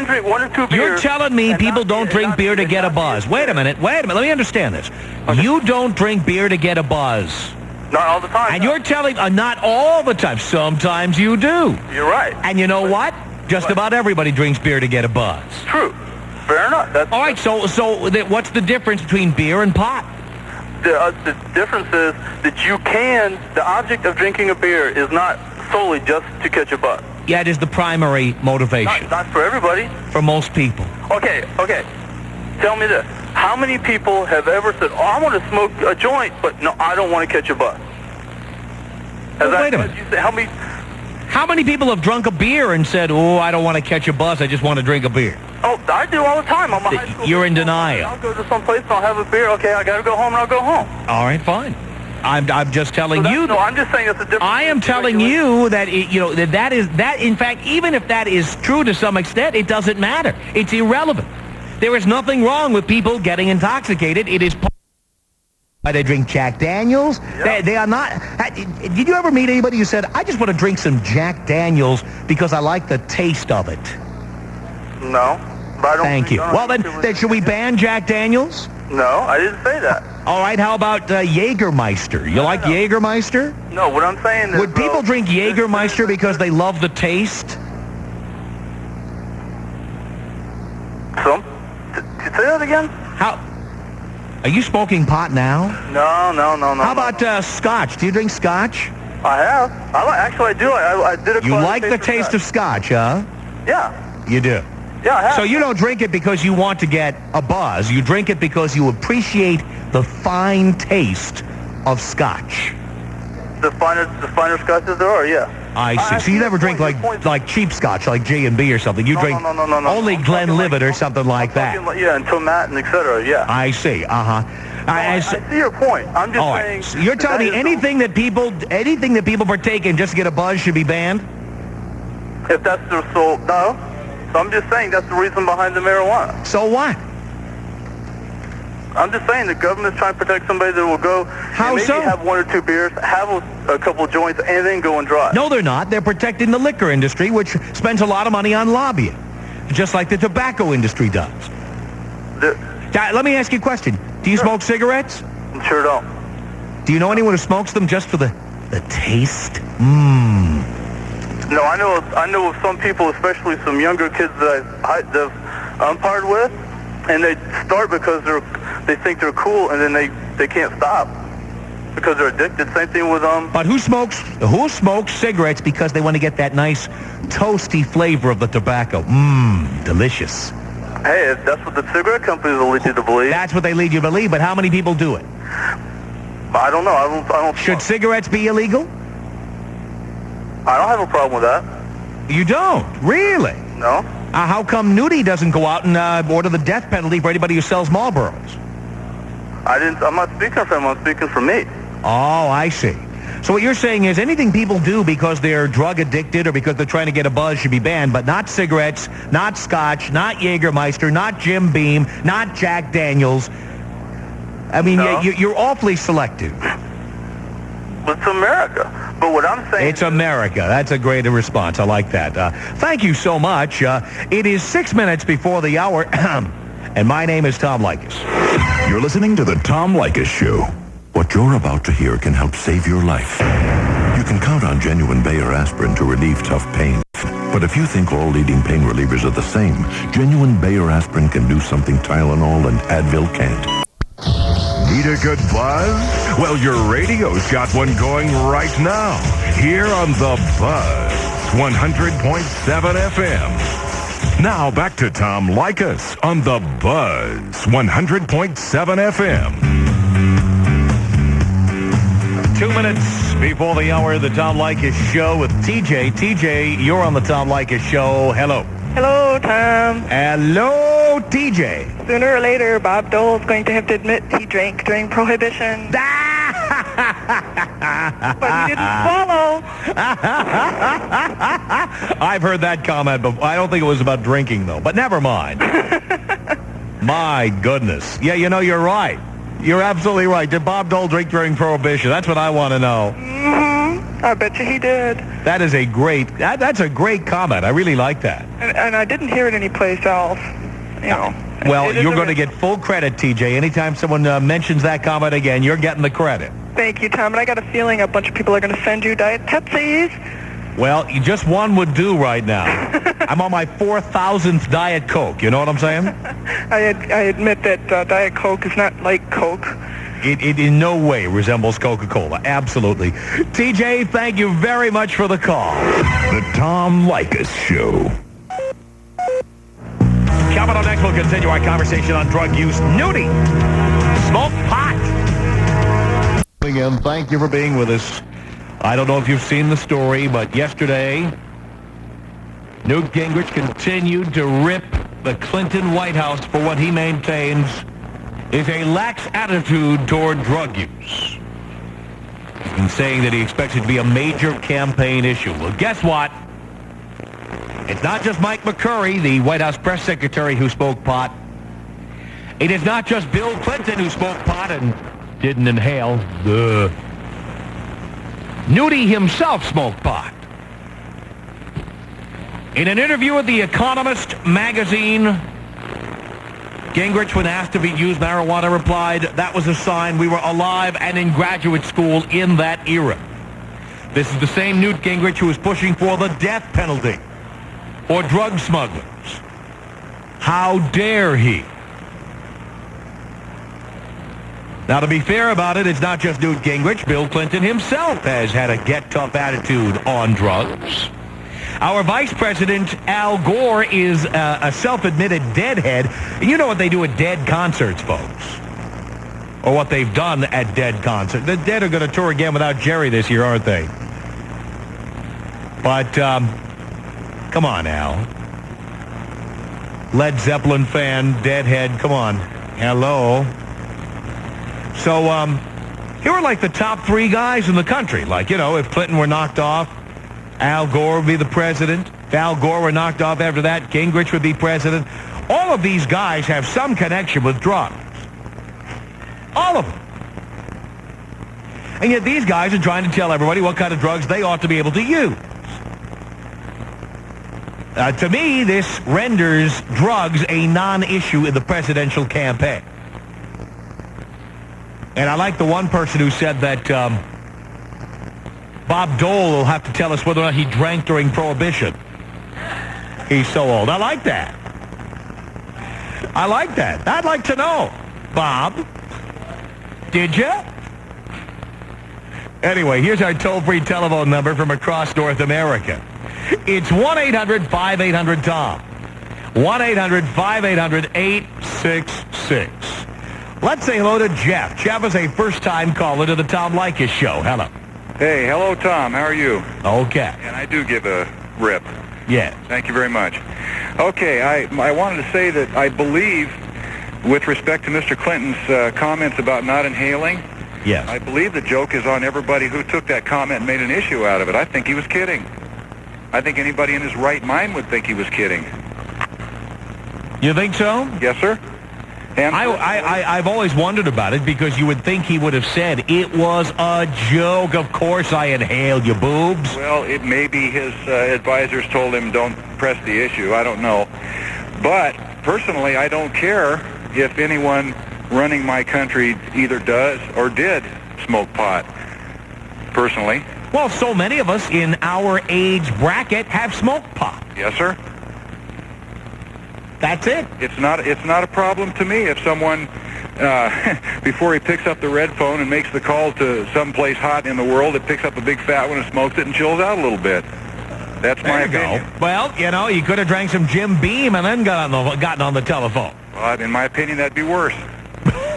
Speaker 19: drink 1 or 2 beers.
Speaker 9: You're telling me people don't drink beer to get a buzz. Wait a minute. Let me understand this. Okay. You don't drink beer to get a buzz.
Speaker 19: Not all the time.
Speaker 9: And you're telling, not all the time. Sometimes you do.
Speaker 19: You're right.
Speaker 9: And you know what? Just about everybody drinks beer to get a buzz.
Speaker 19: True. Fair enough.
Speaker 9: All right, so what's the difference between beer and pot?
Speaker 19: The difference is that the object of drinking a beer is not solely just to catch a buzz.
Speaker 9: Yeah, it is the primary motivation.
Speaker 19: Not for everybody.
Speaker 9: For most people.
Speaker 19: Okay. Tell me this. How many people have ever said, oh, I want to smoke a joint, but no, I don't want to catch a buzz?
Speaker 9: Wait a minute. How many people have drunk a beer and said, oh, I don't want to catch a buzz, I just want to drink a beer?
Speaker 19: Oh, I do all the time. I'm a high school
Speaker 9: You're in denial.
Speaker 19: I'll go to some place and I'll have a beer. Okay, I got to go home and I'll go home.
Speaker 9: All right, fine. I'm just telling you.
Speaker 19: No, I'm just saying it's a difference.
Speaker 9: I am telling you that that is in fact, even if that is true to some extent, it doesn't matter. It's irrelevant. There is nothing wrong with people getting intoxicated. It is why they drink Jack Daniels. Yep. They are not. Did you ever meet anybody who said, I just want to drink some Jack Daniels because I like the taste of it?
Speaker 19: No. But I don't.
Speaker 9: Thank you. Well, then should we ban Jack Daniels?
Speaker 19: No, I didn't say that.
Speaker 9: All right, how about Jägermeister? You like Jägermeister?
Speaker 19: No, what I'm saying is...
Speaker 9: Would people drink Jägermeister because they love the taste?
Speaker 19: Say that again?
Speaker 9: How? Are you smoking pot now?
Speaker 19: No.
Speaker 9: How about Scotch? Do you drink Scotch?
Speaker 19: I have. Actually, I do. I did a...
Speaker 9: You like the taste of Scotch, huh?
Speaker 19: Yeah.
Speaker 9: You do?
Speaker 19: Yeah, I have.
Speaker 9: So you don't drink it because you want to get a buzz. You drink it because you appreciate the fine taste of Scotch.
Speaker 19: The finer Scotches there are, yeah.
Speaker 9: I see. So you never drink like cheap Scotch, like G&B or something. You drink
Speaker 19: no.
Speaker 9: only Glenlivet or something like that.
Speaker 19: Yeah, and Tomat and etc. Yeah.
Speaker 9: I see.
Speaker 19: I see your point. I'm just saying.
Speaker 9: So you're telling me anything that people partake in just to get a buzz should be banned?
Speaker 19: If that's their sole, no. So I'm just saying that's the reason behind the marijuana.
Speaker 9: So what?
Speaker 19: I'm just saying the government's trying to protect somebody that will go maybe have 1 or 2 beers, have a couple of joints, and then go and drive.
Speaker 9: No, they're not. They're protecting the liquor industry, which spends a lot of money on lobbying, just like the tobacco industry does. Let me ask you a question. Do you smoke cigarettes?
Speaker 19: Sure don't.
Speaker 9: Do you know anyone who smokes them just for the taste?
Speaker 19: No, I know of some people, especially some younger kids that I've umpired with, and they start because they think they're cool, and then they can't stop because they're addicted. Same thing with
Speaker 9: But who smokes cigarettes because they want to get that nice toasty flavor of the tobacco? Delicious.
Speaker 19: Hey, if that's what the cigarette companies will lead you to believe.
Speaker 2: That's what they lead you to believe, but how many people do it?
Speaker 19: I don't know. I don't.
Speaker 2: Should cigarettes be illegal?
Speaker 19: I don't have a problem with that.
Speaker 2: You don't? Really?
Speaker 19: No.
Speaker 2: How come Newt doesn't go out and order the death penalty for anybody who sells Marlboros?
Speaker 19: I'm not speaking for him. I'm speaking for me.
Speaker 2: Oh, I see. So what you're saying is anything people do because they're drug addicted or because they're trying to get a buzz should be banned, but not cigarettes, not scotch, not Jägermeister, not Jim Beam, not Jack Daniels. I mean,
Speaker 19: No.
Speaker 2: you're awfully selective.
Speaker 19: It's America. But what I'm saying...
Speaker 2: It's America. That's a great response. I like that. Thank you so much. It is 6 minutes before the hour, and my name is Tom Leykis.
Speaker 20: You're listening to the Tom Leykis Show. What you're about to hear can help save your life. You can count on genuine Bayer aspirin to relieve tough pain. But if you think all leading pain relievers are the same, genuine Bayer aspirin can do something Tylenol and Advil can't.
Speaker 21: Need a good buzz? Well, your radio's got one going right now. Here on The Buzz, 100.7 FM. Now back to Tom Leykis on The Buzz, 100.7 FM.
Speaker 2: 2 minutes before the hour of the Tom Leykis Show with TJ. TJ, you're on the Tom Leykis Show. Hello.
Speaker 15: Hello, Tom.
Speaker 2: Hello, TJ.
Speaker 15: Sooner or later, Bob Dole's going to have to admit he drank during Prohibition. But he didn't swallow.
Speaker 2: I've heard that comment before. I don't think it was about drinking, though. But never mind. My goodness. Yeah, you know, you're right. You're absolutely right. Did Bob Dole drink during Prohibition? That's what I want to know.
Speaker 15: Mm-hmm. I bet you he did.
Speaker 2: That is a great, that's a great comment. I really like that.
Speaker 15: And I didn't hear it anyplace else, you know.
Speaker 2: Well, you're going to get full credit, TJ. Anytime someone mentions that comment again, you're getting the credit.
Speaker 15: Thank you, Tom. And I got a feeling a bunch of people are going to send you Diet Pepsis.
Speaker 2: Well, just one would do right now. I'm on my 4,000th Diet Coke. You know what I'm saying?
Speaker 15: I admit that Diet Coke is not like Coke.
Speaker 2: It in no way resembles Coca-Cola. Absolutely. TJ, thank you very much for the call.
Speaker 21: The Tom Leykis Show.
Speaker 2: Coming up next, we'll continue our conversation on drug use. Newt, smoke pot. Again, thank you for being with us. I don't know if you've seen the story, but yesterday, Newt Gingrich continued to rip the Clinton White House for what he maintains is a lax attitude toward drug use. He's been saying that he expects it to be a major campaign issue. Well, guess what? It's not just Mike McCurry, the White House press secretary, who spoke pot. It is not just Bill Clinton who spoke pot and didn't inhale. Newt himself smoked pot. In an interview with The Economist magazine, Gingrich, when asked if he'd used marijuana, replied, "That was a sign we were alive and in graduate school in that era." This is the same Newt Gingrich who was pushing for the death penalty for drug smugglers. How dare he? Now, to be fair about it, it's not just Newt Gingrich. Bill Clinton himself has had a get-tough attitude on drugs. Our Vice President, Al Gore, is a self-admitted deadhead. And you know what they do at dead concerts, folks. Or what they've done at dead concerts. The Dead are going to tour again without Jerry this year, aren't they? But, come on, Al. Led Zeppelin fan, deadhead, come on. Hello. So, here are like the top three guys in the country. Like, you know, if Clinton were knocked off, Al Gore would be the president. If Al Gore were knocked off after that, Gingrich would be president. All of these guys have some connection with drugs. All of them. And yet these guys are trying to tell everybody what kind of drugs they ought to be able to use. To me, this renders drugs a non-issue in the presidential campaign. And I like the one person who said that Bob Dole will have to tell us whether or not he drank during Prohibition. He's so old. I like that. I like that. I'd like to know. Bob, did you? Anyway, here's our toll-free telephone number from across North America. It's 1-800-5800-TOM.
Speaker 9: 1-800-5800-866. Let's say hello to Jeff. Jeff is a first-time caller to the Tom Leykis Show. Hello.
Speaker 12: Hey, hello, Tom. How are you?
Speaker 9: Okay.
Speaker 12: And I do give a rip.
Speaker 9: Yes.
Speaker 12: Thank you very much. Okay, I wanted to say that I believe, with respect to Mr. Clinton's comments about not inhaling,
Speaker 9: yes,
Speaker 12: I believe the joke is on everybody who took that comment and made an issue out of it. I think he was kidding. I think anybody in his right mind would think he was kidding.
Speaker 9: You think so?
Speaker 12: Yes, sir. And
Speaker 9: I've always wondered about it because you would think he would have said, it was a joke. Of course I inhaled, you boobs.
Speaker 12: Well, it may be his advisors told him don't press the issue. I don't know. But personally, I don't care if anyone running my country either does or did smoke pot. Personally.
Speaker 9: Well, so many of us in our age bracket have smoked pot.
Speaker 12: Yes, sir.
Speaker 9: That's it.
Speaker 12: It's not a problem to me if someone, before he picks up the red phone and makes the call to someplace hot in the world, it picks up a big fat one and smokes it and chills out a little bit. That's my opinion.
Speaker 9: Well, you know, you could have drank some Jim Beam and then gotten on the telephone.
Speaker 12: Well, in my opinion, that'd be worse.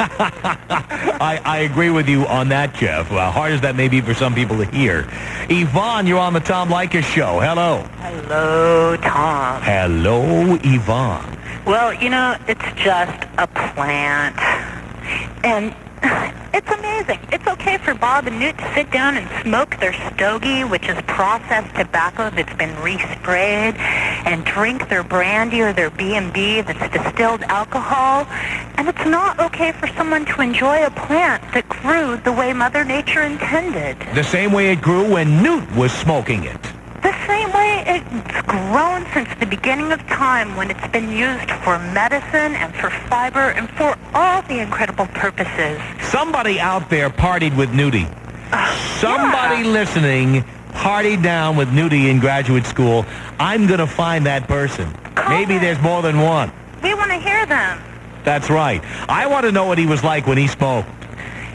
Speaker 9: I agree with you on that, Jeff. Well, hard as that may be for some people to hear. Yvonne, you're on the Tom Leykis Show. Hello.
Speaker 8: Hello, Tom.
Speaker 9: Hello, Yvonne.
Speaker 8: Well, you know, it's just a plant. And it's amazing. It's okay for Bob and Newt to sit down and smoke their stogie, which is processed tobacco that's been resprayed, and drink their brandy or their B&B that's distilled alcohol. And it's not okay for someone to enjoy a plant that grew the way Mother Nature intended.
Speaker 9: The same way it grew when Newt was smoking it.
Speaker 8: The same way it's grown since the beginning of time, when it's been used for medicine and for fiber and for all the incredible purposes.
Speaker 9: Somebody out there partied with Newty. Somebody listening partied down with Newty in graduate school. I'm going to find that person. Maybe there's more than one.
Speaker 8: We want to hear them.
Speaker 9: That's right. I want to know what he was like when he smoked.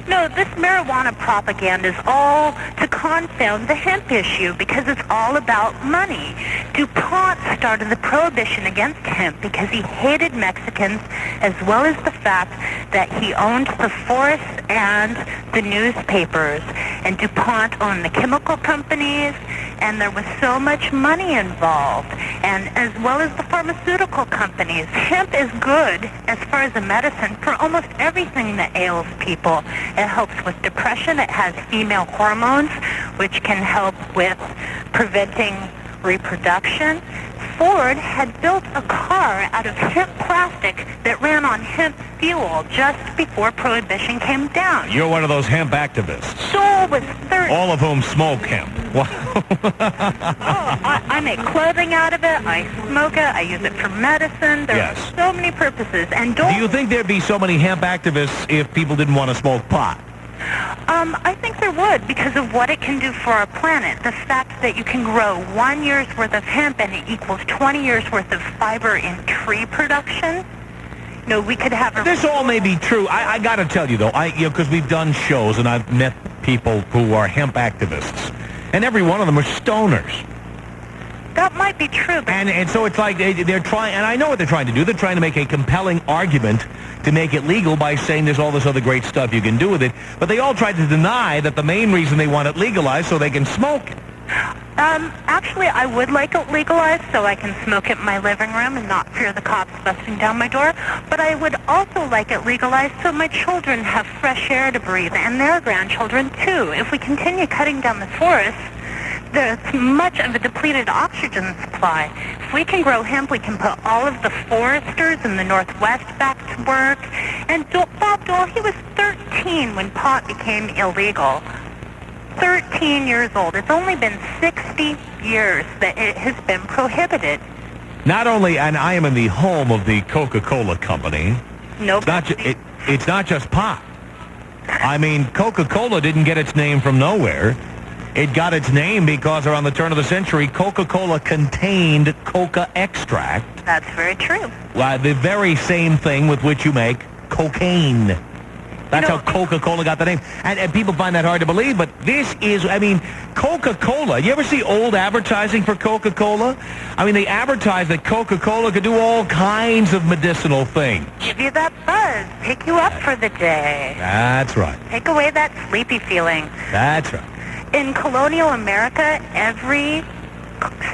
Speaker 8: No, this marijuana propaganda is all to confound the hemp issue because it's all about money. DuPont started the prohibition against hemp because he hated Mexicans, as well as the fact that he owned the forests and the newspapers. And DuPont owned the chemical companies, and there was so much money involved. And as well as the pharmaceutical companies, hemp is good as far as a medicine for almost everything that ails people. It helps with depression. It has female hormones, which can help with preventing reproduction. Ford had built a car out of hemp plastic that ran on hemp fuel just before Prohibition came down.
Speaker 9: You're one of those hemp activists.
Speaker 8: So was 30.
Speaker 9: All of whom smoke hemp.
Speaker 8: I make clothing out of it. I smoke it. I use it for medicine. There are so many purposes. And
Speaker 9: Do you think there'd be so many hemp activists if people didn't want to smoke pot?
Speaker 8: I think there would, because of what it can do for our planet. The fact that you can grow 1 year's worth of hemp and it equals 20 years worth of fiber in tree production. No, we could have...
Speaker 9: This all may be true. I got to tell you, though, because we've done shows and I've met people who are hemp activists, and every one of them are stoners.
Speaker 8: That might be true.
Speaker 9: And so it's like they're trying, and I know what they're trying to do. They're trying to make a compelling argument to make it legal by saying there's all this other great stuff you can do with it. But they all tried to deny that the main reason they want it legalized so they can smoke it.
Speaker 8: Actually, I would like it legalized so I can smoke it in my living room and not fear the cops busting down my door. But I would also like it legalized so my children have fresh air to breathe, and their grandchildren, too. If we continue cutting down the forests, there's much of a depleted oxygen supply. If we can grow hemp, we can put all of the foresters in the Northwest back to work. And Bob Dole, he was 13 when pot became illegal. 13 years old. It's only been 60 years that it has been prohibited.
Speaker 9: Not only, and I am in the home of the Coca-Cola company.
Speaker 8: No.
Speaker 9: It's not just pot. I mean, Coca-Cola didn't get its name from nowhere. It got its name because around the turn of the century, Coca-Cola contained coca extract.
Speaker 8: That's very true.
Speaker 9: The very same thing with which you make cocaine. That's how Coca-Cola got the name. And people find that hard to believe, but this is, I mean, Coca-Cola. You ever see old advertising for Coca-Cola? I mean, they advertise that Coca-Cola could do all kinds of medicinal things.
Speaker 10: Give you that buzz. Pick you up for the day.
Speaker 9: That's right.
Speaker 10: Take away that sleepy feeling.
Speaker 9: That's right.
Speaker 10: In colonial America, every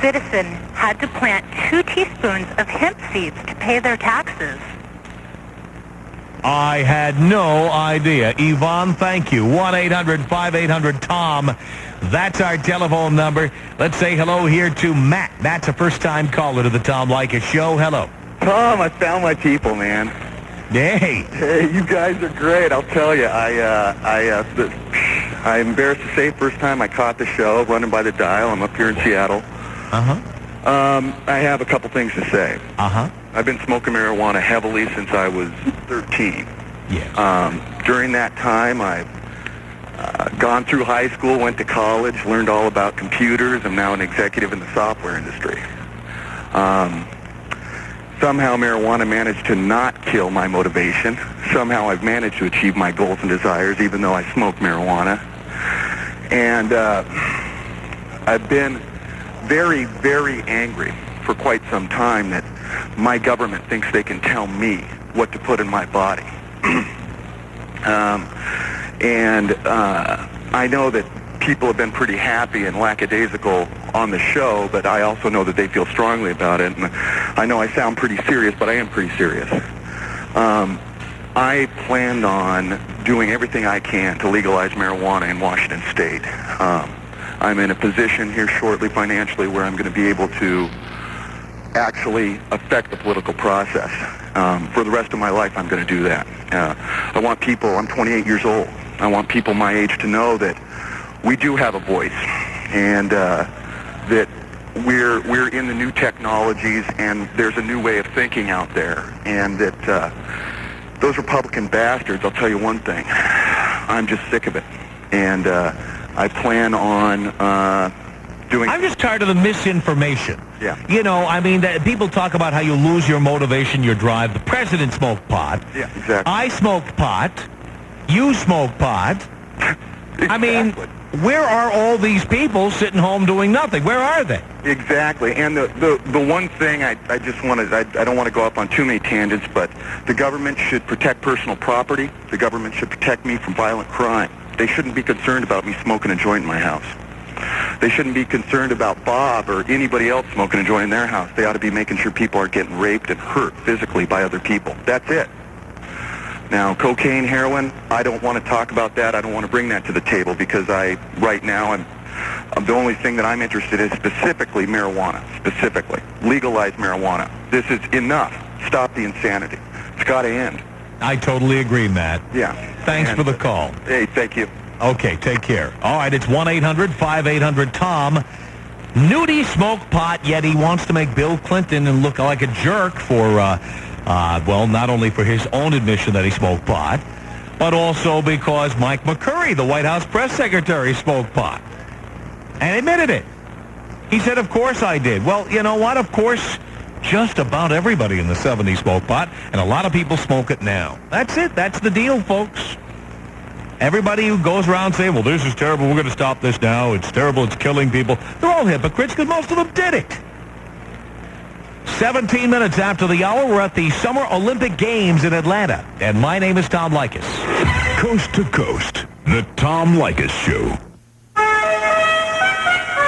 Speaker 10: citizen had to plant 2 teaspoons of hemp seeds to pay their taxes.
Speaker 9: I had no idea. Yvonne, thank you. 1-800-5800-TOM. That's our telephone number. Let's say hello here to Matt. Matt's a first-time caller to the Tom Leykis Show. Hello.
Speaker 12: Tom, I found my people, man.
Speaker 9: Hey.
Speaker 12: Hey, you guys are great. I'll tell you. I'm embarrassed to say, first time I caught the show, running by the dial. I'm up here in Seattle.
Speaker 9: Uh-huh.
Speaker 12: I have a couple things to say.
Speaker 9: Uh-huh.
Speaker 12: I've been smoking marijuana heavily since I was 13.
Speaker 9: Yes.
Speaker 12: During that time, I've gone through high school, went to college, learned all about computers. I'm now an executive in the software industry. Somehow marijuana managed to not kill my motivation. Somehow I've managed to achieve my goals and desires, even though I smoke marijuana. And I've been very, very angry for quite some time that my government thinks they can tell me what to put in my body. I know that people have been pretty happy and lackadaisical on the show, but I also know that they feel strongly about it. And I know I sound pretty serious, but I am pretty serious. I planned on doing everything I can to legalize marijuana in Washington State. I'm in a position here shortly financially where I'm going to be able to actually affect the political process. For the rest of my life, I'm going to do that. I want people, I'm 28 years old, I want people my age to know that we do have a voice, and that we're in the new technologies, and there's a new way of thinking out there, and that those Republican bastards, I'll tell you one thing, I'm just sick of it, and I plan on doing...
Speaker 9: I'm just tired of the misinformation.
Speaker 12: Yeah.
Speaker 9: You know, I mean, people talk about how you lose your motivation, your drive. The president smoked pot.
Speaker 12: Yeah, exactly.
Speaker 9: I smoked pot. You smoke pot.
Speaker 12: Exactly.
Speaker 9: I mean, where are all these people sitting home doing nothing? Where are they?
Speaker 12: Exactly. And the one thing I just wanted, I don't want to go up on too many tangents, but the government should protect personal property. The government should protect me from violent crime. They shouldn't be concerned about me smoking a joint in my house. They shouldn't be concerned about Bob or anybody else smoking a joint in their house. They ought to be making sure people are getting raped and hurt physically by other people. That's it. Now, cocaine, heroin, I don't want to talk about that. I don't want to bring that to the table because right now, I'm the only thing that I'm interested in is specifically marijuana, specifically. Legalize marijuana. This is enough. Stop the insanity. It's got to end.
Speaker 9: I totally agree, Matt.
Speaker 12: Yeah.
Speaker 9: Thanks for the call.
Speaker 12: Hey, thank you.
Speaker 9: Okay, take care. All right, it's 1-800-5800-TOM. Newt smoked pot, yet he wants to make Bill Clinton and look like a jerk for, well, not only for his own admission that he smoked pot, but also because Mike McCurry, the White House press secretary, smoked pot. And admitted it. He said, of course I did. Well, you know what? Of course, just about everybody in the 70s smoked pot, and a lot of people smoke it now. That's it. That's the deal, folks. Everybody who goes around saying, well, this is terrible, we're going to stop this now, it's terrible, it's killing people, they're all hypocrites because most of them did it. 17 minutes after the hour, we're at the Summer Olympic Games in Atlanta, and my name is Tom Leykis.
Speaker 21: Coast to Coast, the Tom Leykis Show.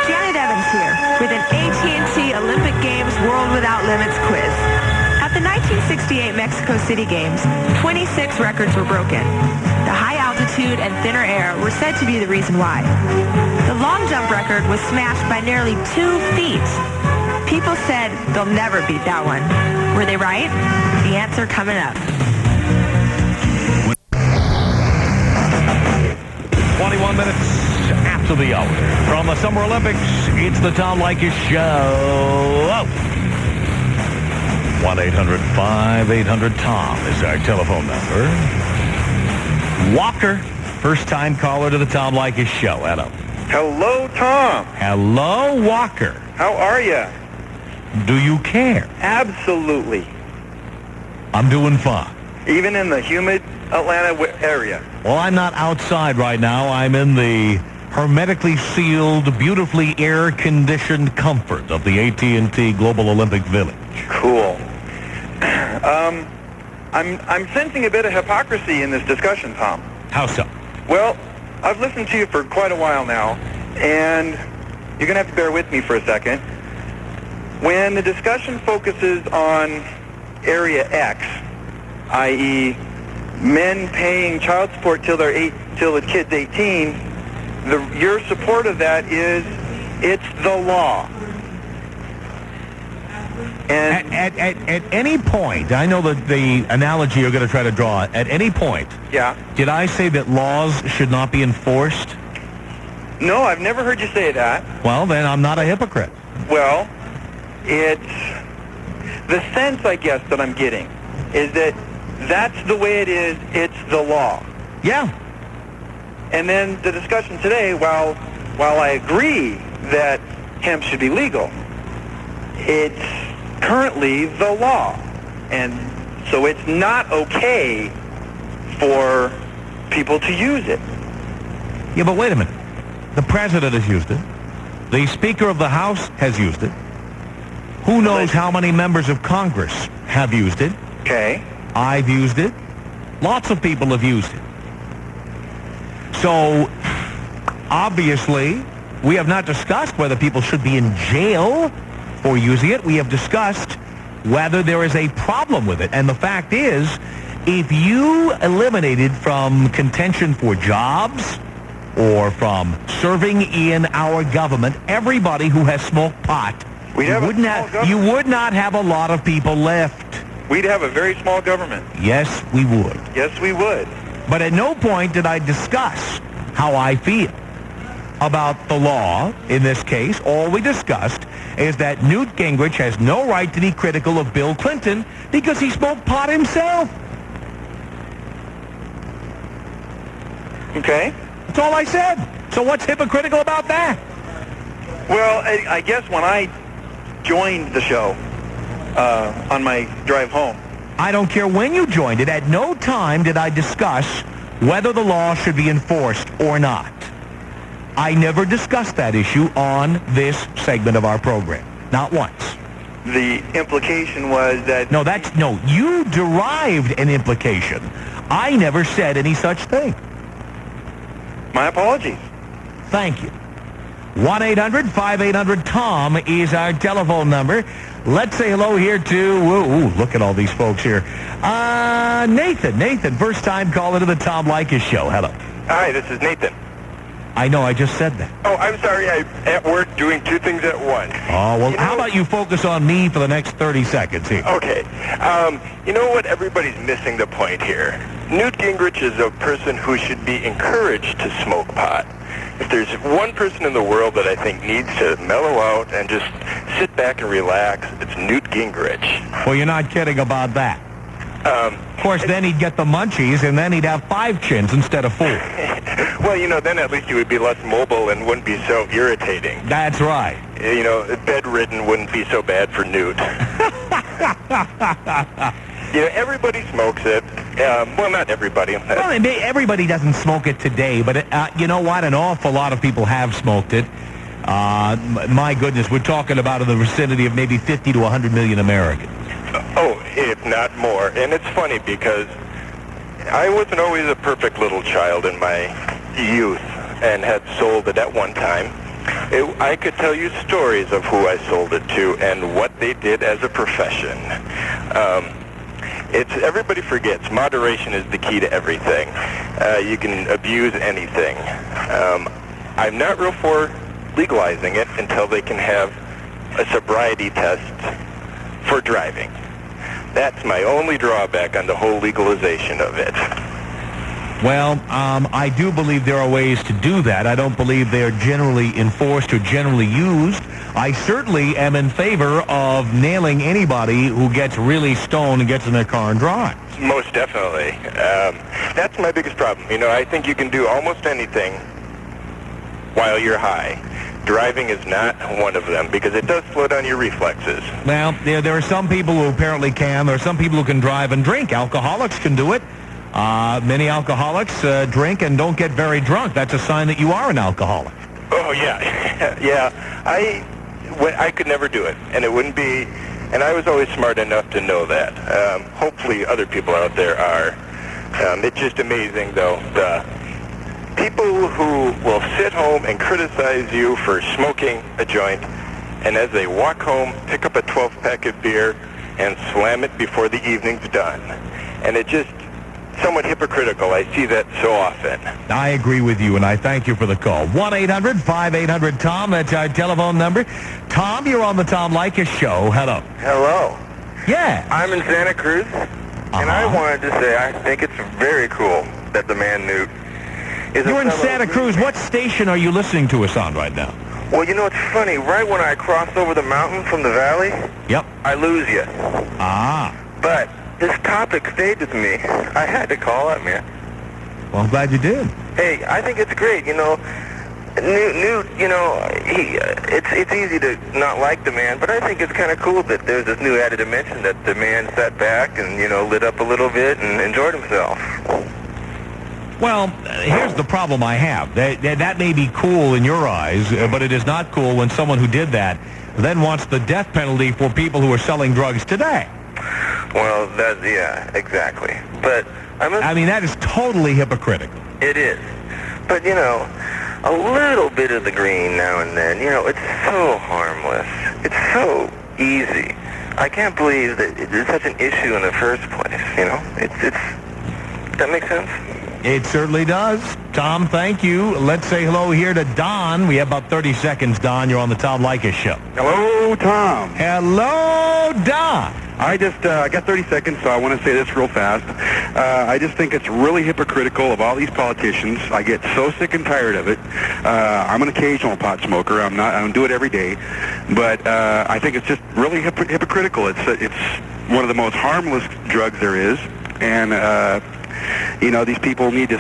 Speaker 4: Janet Evans here with an AT&T Olympic Games World Without Limits quiz. At the 1968 Mexico City Games, 26 records were broken. The high altitude and thinner air were said to be the reason why. The long jump record was smashed by nearly 2 feet. People said they'll never beat that one. Were they right? The answer coming up.
Speaker 9: 21 minutes after the hour. From the Summer Olympics, it's the Tom Leykis Show. 1-800-5800-TOM is our telephone number. Walker, first-time caller to the Tom Leykis Show. Hello.
Speaker 1: Hello, Tom.
Speaker 9: Hello, Walker.
Speaker 1: How are you?
Speaker 9: Do you care?
Speaker 1: Absolutely.
Speaker 9: I'm doing fine.
Speaker 1: Even in the humid Atlanta area.
Speaker 9: Well, I'm not outside right now. I'm in the hermetically sealed, beautifully air-conditioned comfort of the AT&T Global Olympic Village.
Speaker 1: Cool. I'm sensing a bit of hypocrisy in this discussion, Tom.
Speaker 9: How so?
Speaker 1: Well, I've listened to you for quite a while now, and you're going to have to bear with me for a second. When the discussion focuses on Area X, i.e., men paying child support till the kid's 18, your support of that is it's the law. And
Speaker 9: at any point, I know that the analogy you're going to try to draw, at any point,
Speaker 1: yeah,
Speaker 9: did I say that laws should not be enforced?
Speaker 1: No, I've never heard you say that.
Speaker 9: Well, then I'm not a hypocrite.
Speaker 1: Well, it's the sense, I guess, that I'm getting is that that's the way it is. It's the law.
Speaker 9: Yeah.
Speaker 1: And then the discussion today, while I agree that hemp should be legal, it's currently the law. And so it's not okay for people to use it.
Speaker 9: Yeah, but wait a minute. The president has used it. The Speaker of the House has used it. Who knows how many members of Congress have used it?
Speaker 1: Okay.
Speaker 9: I've used it. Lots of people have used it. So, obviously, we have not discussed whether people should be in jail for using it. We have discussed whether there is a problem with it. And the fact is, if you eliminated from contention for jobs or from serving in our government everybody who has smoked pot, you would not have a lot of people left.
Speaker 1: We'd have a very small government.
Speaker 9: Yes, we would.
Speaker 1: Yes, we would.
Speaker 9: But at no point did I discuss how I feel about the law in this case. All we discussed is that Newt Gingrich has no right to be critical of Bill Clinton because he smoked pot himself.
Speaker 1: Okay.
Speaker 9: That's all I said. So what's hypocritical about that?
Speaker 1: Well, I guess when I joined the show on my drive home,
Speaker 9: I don't care when you joined it. At no time did I discuss whether the law should be enforced or not. I never discussed that issue on this segment of our program. Not once.
Speaker 1: The implication was that...
Speaker 9: No, you derived an implication. I never said any such thing.
Speaker 1: My apologies.
Speaker 9: Thank you. 1-800-5800-TOM is our telephone number. Let's say hello here to, look at all these folks here. Nathan. Nathan, first time calling to the Tom Leykis Show. Hello.
Speaker 3: Hi, this is Nathan.
Speaker 9: I know, I just said that.
Speaker 3: Oh, I'm sorry. I'm at work doing two things at once.
Speaker 9: Oh, well, how about you focus on me for the next 30 seconds here?
Speaker 3: Okay. You know what? Everybody's missing the point here. Newt Gingrich is a person who should be encouraged to smoke pot. If there's one person in the world that I think needs to mellow out and just sit back and relax, it's Newt Gingrich.
Speaker 9: Well, you're not kidding about that. Of course, then he'd get the munchies, and then he'd have 5 chins instead of 4.
Speaker 3: Well, then at least he would be less mobile and wouldn't be so irritating.
Speaker 9: That's right.
Speaker 3: Bedridden wouldn't be so bad for Newt. Everybody smokes it. Well, not everybody.
Speaker 9: Well, everybody doesn't smoke it today, but you know what? An awful lot of people have smoked it. My goodness, we're talking about in the vicinity of maybe 50 to 100 million Americans.
Speaker 3: Oh, if not more. And it's funny because I wasn't always a perfect little child in my youth and had sold it at one time. I could tell you stories of who I sold it to and what they did as a profession. Everybody forgets moderation is the key to everything. You can abuse anything. I'm not real for legalizing it until they can have a sobriety test for driving. That's my only drawback on the whole legalization of it.
Speaker 9: Well, I do believe there are ways to do that. I don't believe they're generally enforced or generally used. I certainly am in favor of nailing anybody who gets really stoned and gets in their car and drives.
Speaker 3: Most definitely. That's my biggest problem. I think you can do almost anything while you're high. Driving is not one of them because it does slow down your reflexes.
Speaker 9: Well, there are some people who apparently can. There are some people who can drive and drink. Alcoholics can do it. Many alcoholics drink and don't get very drunk. That's a sign that you are an alcoholic.
Speaker 3: Oh, yeah. Yeah. I could never do it, and it wouldn't be, and I was always smart enough to know that. Hopefully other people out there are. It's just amazing, though, the people who will sit home and criticize you for smoking a joint, and as they walk home, pick up a 12-pack of beer and slam it before the evening's done. And it just somewhat hypocritical. I see that so often.
Speaker 9: I agree with you, and I thank you for the call. 1-800-5800-TOM. That's our telephone number. Tom, you're on the Tom Leykis Show. Hello.
Speaker 6: Hello.
Speaker 9: Yeah.
Speaker 6: I'm in Santa Cruz, and I wanted to say I think it's very cool that the man Newt is
Speaker 9: You're in Santa Cruz. What station are you listening to us on right now?
Speaker 6: Well, you know, it's funny. Right when I cross over the mountain from the valley,
Speaker 9: yep,
Speaker 6: I lose you.
Speaker 9: Ah.
Speaker 6: But this topic stayed with me. I had to call up, man.
Speaker 9: Well, I'm glad you did.
Speaker 6: Hey, I think it's great. You know, Newt, you know, it's easy to not like the man, but I think it's kind of cool that there's this new added dimension that the man sat back and, you know, lit up a little bit and enjoyed himself.
Speaker 9: Well, here's the problem I have. That may be cool in your eyes, but it is not cool when someone who did that then wants the death penalty for people who are selling drugs today.
Speaker 6: Well, yeah, exactly. But
Speaker 9: I mean, that is totally hypocritical.
Speaker 6: It is. But, you know, a little bit of the green now and then, you know, it's so harmless. It's so easy. I can't believe that it's such an issue in the first place, you know? That makes sense?
Speaker 9: It certainly does. Tom, thank you. Let's say hello here to Don. We have about 30 seconds, Don. You're on the Tom Leykis Show.
Speaker 22: Hello, Tom.
Speaker 9: Hello, Don.
Speaker 22: I got 30 seconds, so I want to say this real fast. I just think it's really hypocritical of all these politicians. I get so sick and tired of it. I'm an occasional pot smoker. I don't do it every day, but I think it's just really hypocritical. It's one of the most harmless drugs there is, and you know, these people need to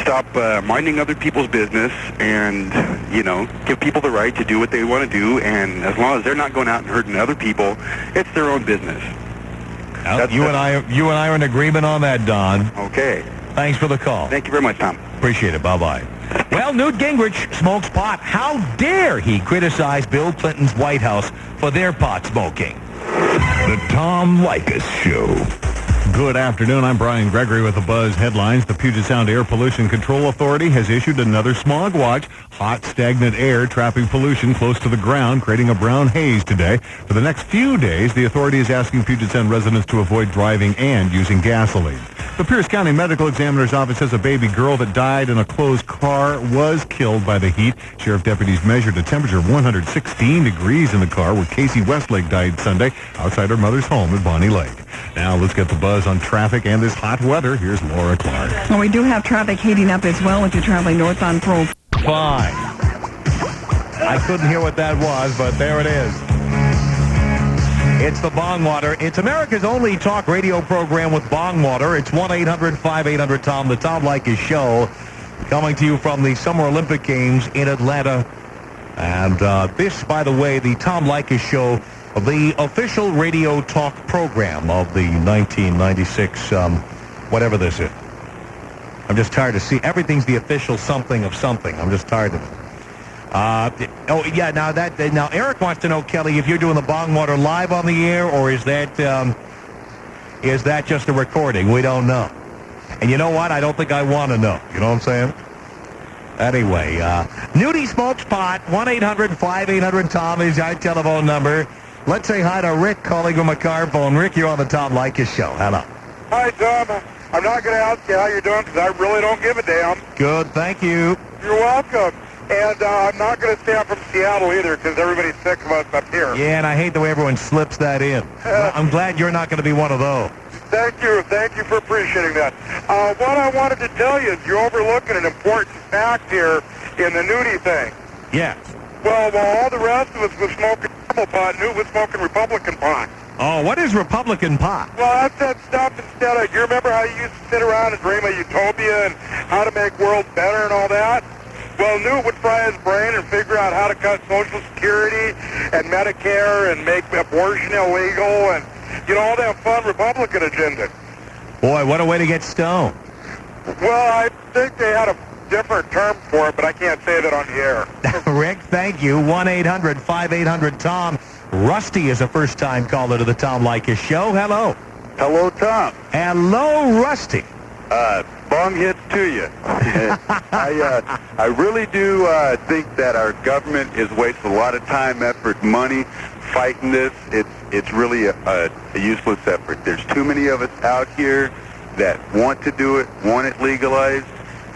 Speaker 22: stop minding other people's business and, you know, give people the right to do what they want to do, and as long as they're not going out and hurting other people, it's their own business.
Speaker 9: Well, you and I are in agreement on that, Don.
Speaker 22: Okay.
Speaker 9: Thanks for the call.
Speaker 22: Thank you very much, Tom.
Speaker 9: Appreciate it. Bye-bye. Well, Newt Gingrich smokes pot. How dare he criticize Bill Clinton's White House for their pot smoking?
Speaker 21: The Tom Leykis Show.
Speaker 23: Good afternoon. I'm Brian Gregory with the Buzz headlines. The Puget Sound Air Pollution Control Authority has issued another smog watch. Hot, stagnant air trapping pollution close to the ground, creating a brown haze today. For the next few days, the authority is asking Puget Sound residents to avoid driving and using gasoline. The Pierce County Medical Examiner's Office says a baby girl that died in a closed car was killed by the heat. Sheriff deputies measured a temperature of 116 degrees in the car where Casey Westlake died Sunday outside her mother's home at Bonnie Lake. Now let's get the buzz on traffic and this hot weather. Here's Laura Clark.
Speaker 14: Well, we do have traffic heating up as well if you're traveling north on Pearl.
Speaker 9: Fine. I couldn't hear what that was, but there it is. It's the Bong Water. It's America's only talk radio program with Bong Water. It's 1-800-5800-TOM, the Tom Leykis Show, coming to you from the Summer Olympic Games in Atlanta. And this, by the way, the Tom Leykis Show, the official radio talk program of the 1996, whatever this is. I'm just tired to see. Everything's the official something of something. I'm just tired of it. Now Eric wants to know, Kelly, if you're doing the Bong Water live on the air, or is that just a recording? We don't know. And you know what? I don't think I want to know. You know what I'm saying? Anyway, Nudie smokes pot. 1-800-5800-TOM is our telephone number. Let's say hi to Rick calling from a car phone. Rick, you're on the Tom Leykis Show. Hello.
Speaker 24: Hi, Tom. I'm not going to ask you how you're doing because I really don't give a damn.
Speaker 9: Good, thank you.
Speaker 24: You're welcome. And I'm not going to say I'm from Seattle either because everybody's sick of us up here.
Speaker 9: Yeah, and I hate the way everyone slips that in. I'm glad you're not going to be one of those.
Speaker 24: Thank you. Thank you for appreciating that. What I wanted to tell you is you're overlooking an important fact here in the nudie thing.
Speaker 9: Yes.
Speaker 24: Well, while all the rest of us was smoking normal pot, Newt was smoking Republican pot.
Speaker 9: Oh, what is Republican pot?
Speaker 24: Well, that's that stuff instead of, you remember how you used to sit around and dream of utopia and how to make world better and all that? Well, Newt would fry his brain and figure out how to cut Social Security and Medicare and make abortion illegal and, you know, all that fun Republican agenda.
Speaker 9: Boy, what a way to get stoned.
Speaker 24: Well, I think they had a different term for it, but I can't say that on the air.
Speaker 9: Rick, thank you. 1-800-5800-TOM. Rusty is a first-time caller to the Tom Leykis Show. Hello.
Speaker 24: Hello, Tom.
Speaker 9: Hello, Rusty.
Speaker 24: Bong hits to you. I really do think that our government is wasting a lot of time, effort, money fighting this. It's really a useless effort. There's too many of us out here that want to do it, want it legalized.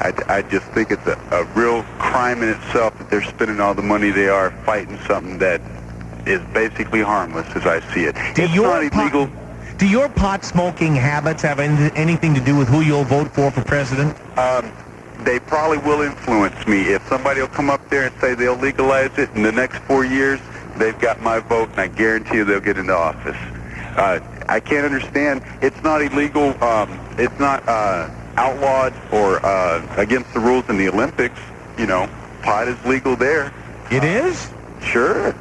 Speaker 24: I just think it's a real crime in itself that they're spending all the money they are fighting something that is basically harmless, as I see it. It's not illegal.
Speaker 9: Do your pot smoking habits have anything to do with who you'll vote for president?
Speaker 24: They probably will influence me. If somebody will come up there and say they'll legalize it in the next 4 years, they've got my vote, and I guarantee you they'll get into office. I can't understand. It's not illegal. It's not outlawed or against the rules in the Olympics. You know, pot is legal there.
Speaker 9: It is?
Speaker 24: Sure.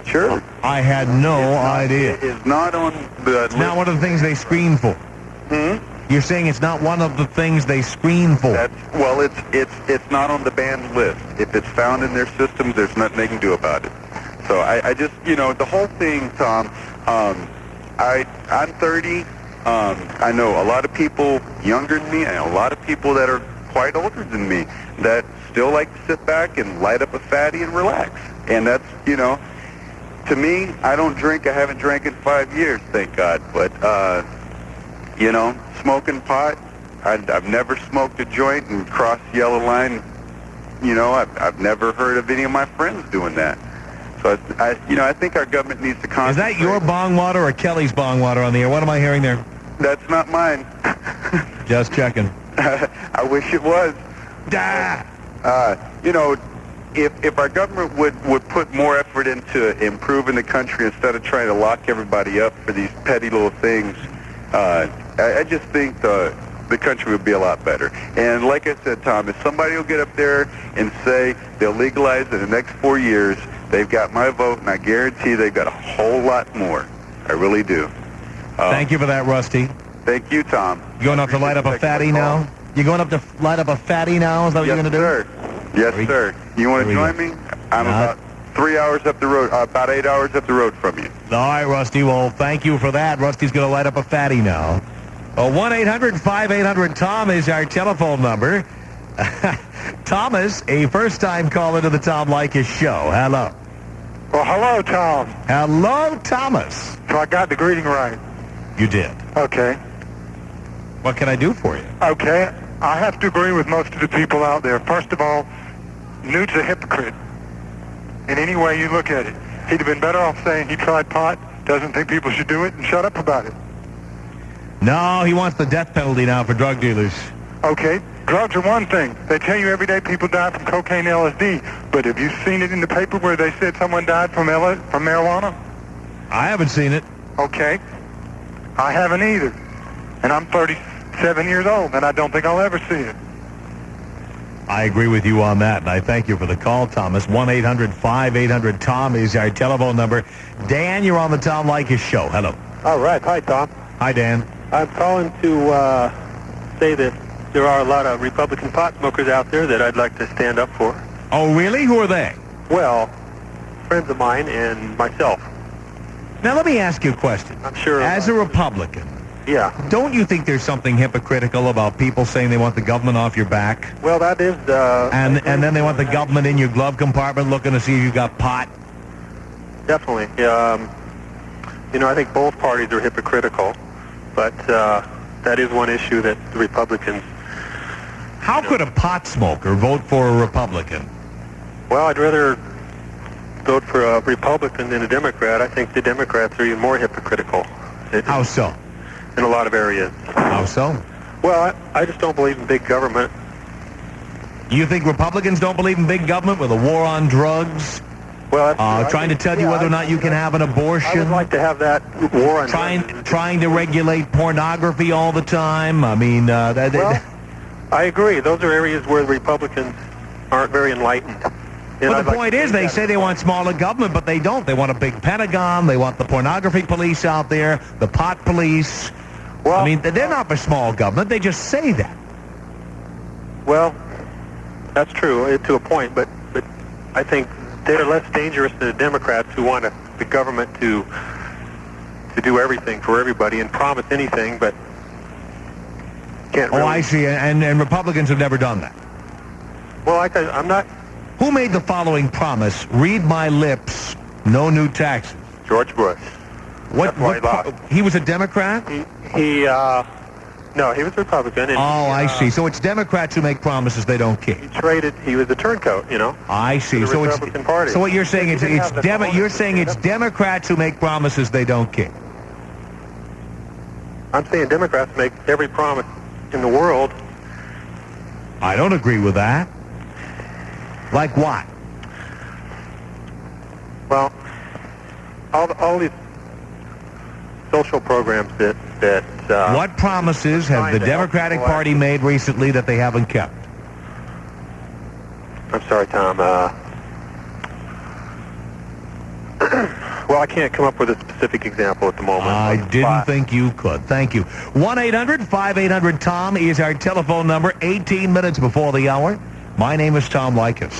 Speaker 24: Sure.
Speaker 9: I had no idea.
Speaker 24: It is not on the
Speaker 9: It's not one of the things they screen for. You're saying it's not one of the things they screen for.
Speaker 24: Well, it's not on the banned list. If it's found in their systems, there's nothing they can do about it. So I just, the whole thing, Tom, I'm 30. I know a lot of people younger than me and a lot of people that are quite older than me that still like to sit back and light up a fatty and relax. And that's, to me, I don't drink. I haven't drank in 5 years, thank God. But, smoking pot, I've never smoked a joint and crossed the yellow line. I've never heard of any of my friends doing that. So, I think our government needs to concentrate.
Speaker 9: Is that your bong water or Kelly's bong water on the air? What am I hearing there?
Speaker 24: That's not mine.
Speaker 9: Just checking.
Speaker 24: I wish it was. If our government would put more effort into improving the country instead of trying to lock everybody up for these petty little things, I just think the country would be a lot better. And like I said, Tom, if somebody will get up there and say they'll legalize it in the next 4 years, they've got my vote, and I guarantee they've got a whole lot more. I really do.
Speaker 9: Thank you for that, Rusty.
Speaker 24: Thank you, Tom.
Speaker 9: You going up to light up a fatty now? You going up to light up a fatty now? Is that what you're going to do?
Speaker 24: Sir. Yes, sir. You want to join me? I'm about 3 hours up the road, about 8 hours up the road from you.
Speaker 9: All right, Rusty. Well, thank you for that. Rusty's going to light up a fatty now. 1-800-5800-TOM is our telephone number. Thomas, a first-time caller to the Tom Leykis Show. Hello.
Speaker 24: Well, hello, Tom.
Speaker 9: Hello, Thomas.
Speaker 24: So I got the greeting right.
Speaker 9: You did.
Speaker 24: Okay.
Speaker 9: What can I do for you?
Speaker 24: Okay. I have to agree with most of the people out there. First of all, Newt's a hypocrite in any way you look at it. He'd have been better off saying he tried pot, doesn't think people should do it, and shut up about it.
Speaker 9: No, he wants the death penalty now for drug dealers.
Speaker 24: Okay. Drugs are one thing. They tell you every day people die from cocaine and LSD, but have you seen it in the paper where they said someone died from marijuana?
Speaker 9: I haven't seen it.
Speaker 24: Okay. I haven't either. And I'm 37 years old, and I don't think I'll ever see it.
Speaker 9: I agree with you on that, and I thank you for the call, Thomas. 1-800-5800-TOM is our telephone number. Dan, you're on the Tom Leykis Show. Hello.
Speaker 5: All right. Hi, Tom.
Speaker 9: Hi, Dan.
Speaker 5: I'm calling to say that there are a lot of Republican pot smokers out there that I'd like to stand up for.
Speaker 9: Oh, really? Who are they?
Speaker 5: Well, friends of mine and myself.
Speaker 9: Now, let me ask you a question.
Speaker 5: I'm sure.
Speaker 9: As a Republican,
Speaker 5: yeah.
Speaker 9: Don't you think there's something hypocritical about people saying they want the government off your back?
Speaker 5: Well, that is...
Speaker 9: and then they want the government in your glove compartment looking to see if you got pot?
Speaker 5: Definitely. I think both parties are hypocritical, but that is one issue that the Republicans...
Speaker 9: How could a pot smoker vote for a Republican?
Speaker 5: Well, I'd rather vote for a Republican than a Democrat. I think the Democrats are even more hypocritical.
Speaker 9: How so?
Speaker 5: In a lot of areas.
Speaker 9: How so?
Speaker 5: Well, I just don't believe in big government.
Speaker 9: You think Republicans don't believe in big government with a war on drugs?
Speaker 5: Well,
Speaker 9: trying to tell you whether or not you can have an abortion?
Speaker 5: I would like to have that war on
Speaker 9: trying to regulate pornography all the time? I mean...
Speaker 5: I agree. Those are areas where the Republicans aren't very enlightened.
Speaker 9: But the point is, they say they want smaller government, but they don't. They want a big Pentagon. They want the pornography police out there, the pot police.
Speaker 5: Well,
Speaker 2: I mean, they're not for small government. They just say that.
Speaker 5: Well, that's true to a point, but I think they're less dangerous than the Democrats who want the government to do everything for everybody and promise anything, but can't really.
Speaker 2: Oh, I see. And Republicans have never done that.
Speaker 5: Well, I'm not.
Speaker 2: Who made the following promise? Read my lips, no new taxes.
Speaker 5: George Bush.
Speaker 2: What? He was a Democrat?
Speaker 5: No, he was Republican. And
Speaker 2: I see. So it's Democrats who make promises they don't keep.
Speaker 5: He was a turncoat, you know.
Speaker 2: I see.
Speaker 5: The
Speaker 2: So
Speaker 5: Republican Party.
Speaker 2: So what you're saying is you're saying it's Democrats who make promises they don't keep.
Speaker 5: I'm saying Democrats make every promise in the world.
Speaker 2: I don't agree with that. Like what?
Speaker 5: Well, all these social programs that
Speaker 2: what promises have the Democratic Party made recently that they haven't kept?
Speaker 5: I'm sorry, Tom. Well, I can't come up with a specific example at the moment.
Speaker 2: I didn't think you could. Thank you. 1-800-5800-TOM is our telephone number. 18 minutes before the hour. My name is Tom Leykis.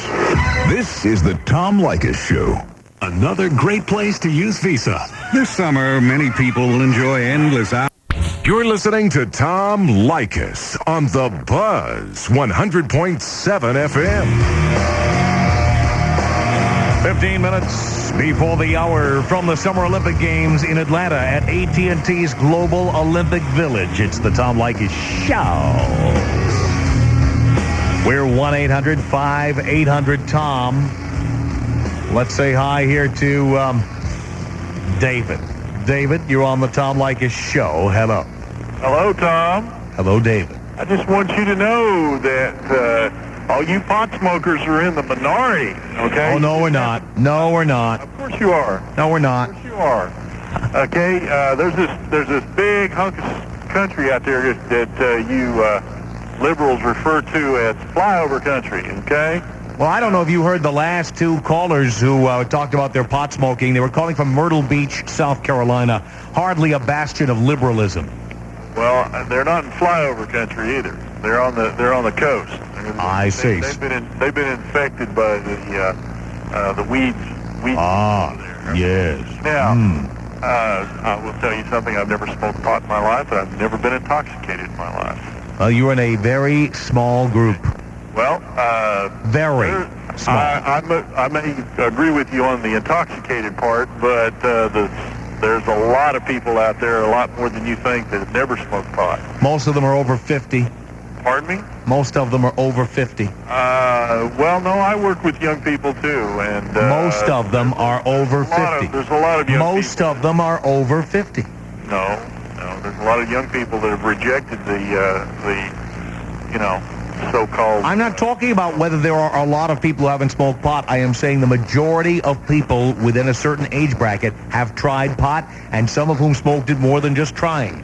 Speaker 21: This is the Tom Leykis Show. Another great place to use Visa. This summer, many people will enjoy endless hours. You're listening to Tom Leykis on the Buzz 100.7 FM.
Speaker 2: 15 minutes before the hour from the Summer Olympic Games in Atlanta at AT&T's Global Olympic Village. It's the Tom Leykis Show. We're 1-800-5800-TOM. Let's say hi here to David. David, you're on the Tom Leykis Show. Hello.
Speaker 7: Hello, Tom.
Speaker 2: Hello, David.
Speaker 7: I just want you to know that all you pot smokers are in the minority, okay?
Speaker 2: Oh, no, we're not. No, we're not.
Speaker 7: Of course you are.
Speaker 2: No, we're not.
Speaker 7: Of course you are. Okay, there's this big hunk of country out there that you liberals refer to as flyover country, okay?
Speaker 2: Well, I don't know if you heard the last two callers who talked about their pot smoking. They were calling from Myrtle Beach, South Carolina. Hardly a bastion of liberalism.
Speaker 7: Well, they're not in flyover country either. They're on the coast.
Speaker 2: I see.
Speaker 7: They've been infected by the weeds.
Speaker 2: There. Yes.
Speaker 7: Now, I will tell you something. I've never smoked pot in my life, but I've never been intoxicated in my life.
Speaker 2: Well, you're in a very small group.
Speaker 7: Well,
Speaker 2: very small.
Speaker 7: I may agree with you on the intoxicated part, but there's a lot of people out there, a lot more than you think, that have never smoked pot.
Speaker 2: Most of them are over 50.
Speaker 7: Pardon me?
Speaker 2: Most of them are over 50.
Speaker 7: Well, no, I work with young people too, and
Speaker 2: most of them are over 50.
Speaker 7: There's a lot of young
Speaker 2: Most of them are over 50.
Speaker 7: No, there's a lot of young people that have rejected the so-called...
Speaker 2: I'm not talking about whether there are a lot of people who haven't smoked pot. I am saying the majority of people within a certain age bracket have tried pot, and some of whom smoked it more than just trying.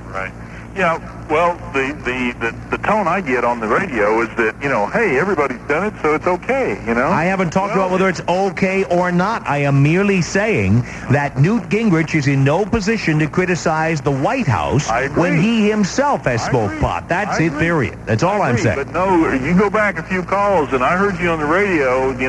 Speaker 7: Right. Yeah, well, the tone I get on the radio is that, hey, everybody's done it, so it's okay,
Speaker 2: I haven't talked about whether it's okay or not. I am merely saying that Newt Gingrich is in no position to criticize the White House when he himself has smoked pot. That's it, period. That's all I'm saying.
Speaker 7: But no, you go back a few calls, and I heard you on the radio, you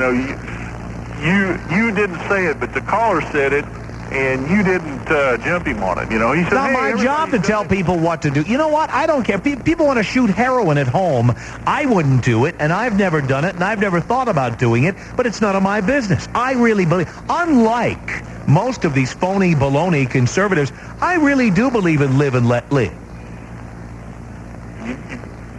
Speaker 7: didn't say it, but the caller said it, and you didn't jump him on it. He said,
Speaker 2: it's not my job to tell people what to do. You know what? I don't care. People want to shoot heroin at home. I wouldn't do it, and I've never done it, and I've never thought about doing it, but it's none of my business. I really believe, unlike most of these phony baloney conservatives, I really do believe in live and let live.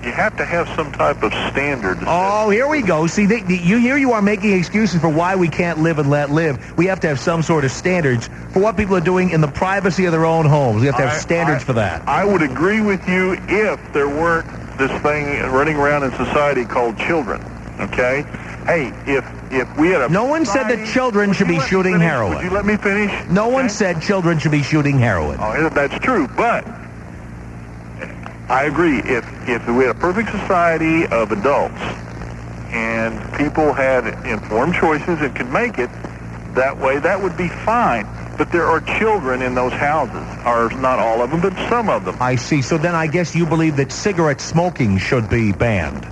Speaker 7: You have to have some type of standard.
Speaker 2: Oh, here we go. See, you are making excuses for why we can't live and let live. We have to have some sort of standards for what people are doing in the privacy of their own homes. We have to have standards for that.
Speaker 7: I would agree with you if there weren't this thing running around in society called children, okay? Hey, if we had a...
Speaker 2: No one said that children should be shooting heroin.
Speaker 7: Would you let me finish?
Speaker 2: No one said children should be shooting heroin.
Speaker 7: Oh, that's true, but... I agree. If we had a perfect society of adults and people had informed choices and could make it that way, that would be fine. But there are children in those houses, or not all of them, but some of them.
Speaker 2: I see. So then I guess you believe that cigarette smoking should be banned.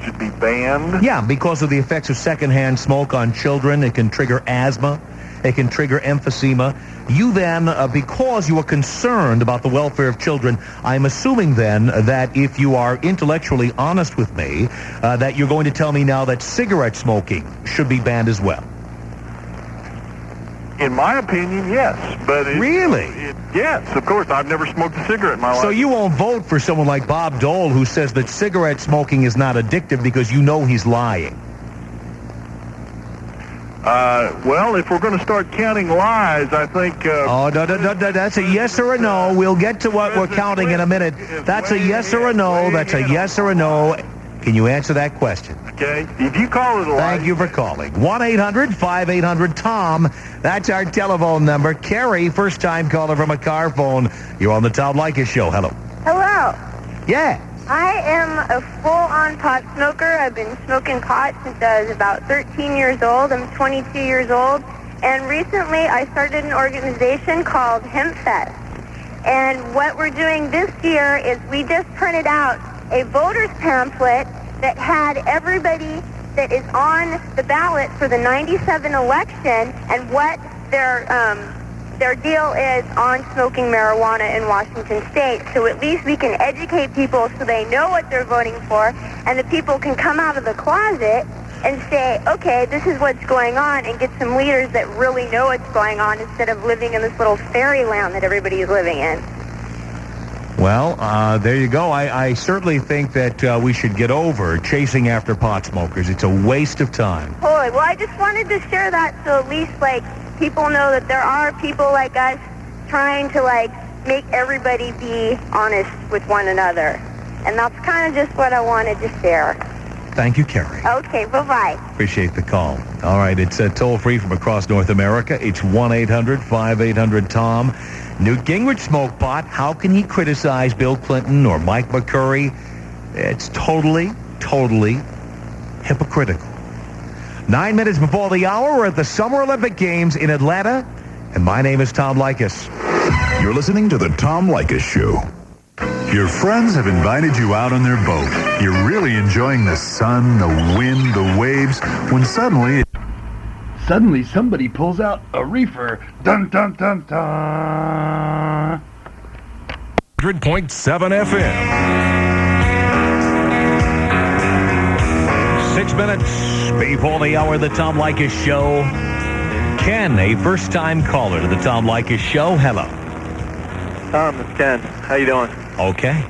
Speaker 7: Should be banned?
Speaker 2: Yeah, because of the effects of secondhand smoke on children. It can trigger asthma. It can trigger emphysema. You then, because you are concerned about the welfare of children, I'm assuming then that if you are intellectually honest with me, that you're going to tell me now that cigarette smoking should be banned as well.
Speaker 7: In my opinion, yes. But
Speaker 2: Really?
Speaker 7: Yes, of course. I've never smoked a cigarette in my life.
Speaker 2: So you won't vote for someone like Bob Dole who says that cigarette smoking is not addictive because you know he's lying.
Speaker 7: Well, if we're going to start counting lies, I think...
Speaker 2: no, that's a yes or a no. We'll get to what we're counting in a minute. That's a yes or a no. That's a yes or a no. Can you answer that question?
Speaker 7: Okay. If you call it a lie...
Speaker 2: Thank you for calling. 1-800-5800-TOM. That's our telephone number. Carrie, first-time caller from a car phone. You're on the Tom Leykis Show. Hello.
Speaker 11: Hello.
Speaker 2: Yeah.
Speaker 11: I am a full-on pot smoker. I've been smoking pot since I was about 13 years old. I'm 22 years old. And recently I started an organization called HempFest. And what we're doing this year is we just printed out a voter's pamphlet that had everybody that is on the ballot for the 97 election and what their deal is on smoking marijuana in Washington State. So at least we can educate people so they know what they're voting for, and the people can come out of the closet and say, okay, this is what's going on, and get some leaders that really know what's going on instead of living in this little fairyland that everybody is living in.
Speaker 2: Well, there you go. I certainly think that we should get over chasing after pot smokers. It's a waste of time.
Speaker 11: Totally. Well, I just wanted to share that so at least, people know that there are people like us trying to, make everybody be honest with one another. And that's kind of just what I wanted to share.
Speaker 2: Thank you, Carrie.
Speaker 11: Okay, bye-bye.
Speaker 2: Appreciate the call. All right, it's toll-free from across North America. It's 1-800-5800-TOM. Newt Gingrich smoked pot. How can he criticize Bill Clinton or Mike McCurry? It's totally hypocritical. 9 minutes before the hour, we're at the Summer Olympic Games in Atlanta, and my name is Tom Leykis.
Speaker 20: You're listening to the Tom Leykis Show.
Speaker 13: Your friends have invited you out on their boat. You're really enjoying the sun, the wind, the waves, when suddenly somebody pulls out a reefer. Dun, dun, dun, dun.
Speaker 21: 100.7 FM.
Speaker 2: 6 minutes before the hour of the Tom Leykis Show. Ken, a first-time caller to the Tom Leykis Show. Hello.
Speaker 17: Tom, it's Ken. How you doing?
Speaker 2: Okay.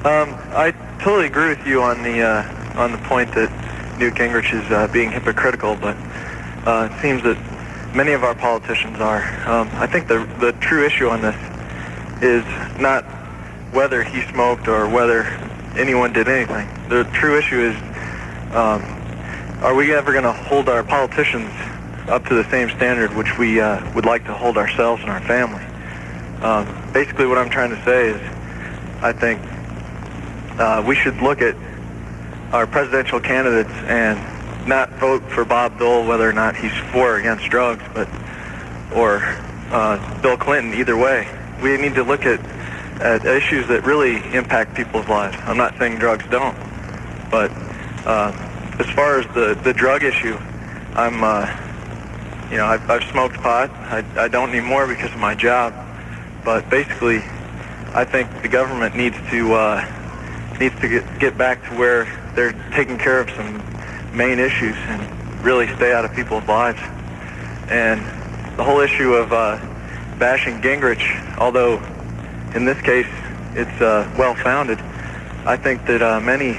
Speaker 17: I totally agree with you on the point that Newt Gingrich is being hypocritical, but it seems that many of our politicians are. I think the true issue on this is not whether he smoked or whether anyone did anything. The true issue is, are we ever going to hold our politicians up to the same standard which we would like to hold ourselves and our family? Basically what I'm trying to say is, I think we should look at our presidential candidates and not vote for Bob Dole whether or not he's for or against drugs, or Bill Clinton, either way. We need to look at issues that really impact people's lives. I'm not saying drugs don't, but as far as the drug issue, I've smoked pot. I don't anymore because of my job, but basically, I think the government needs to get back to where they're taking care of some main issues and really stay out of people's lives. And the whole issue of bashing Gingrich, although in this case it's well-founded, I think that many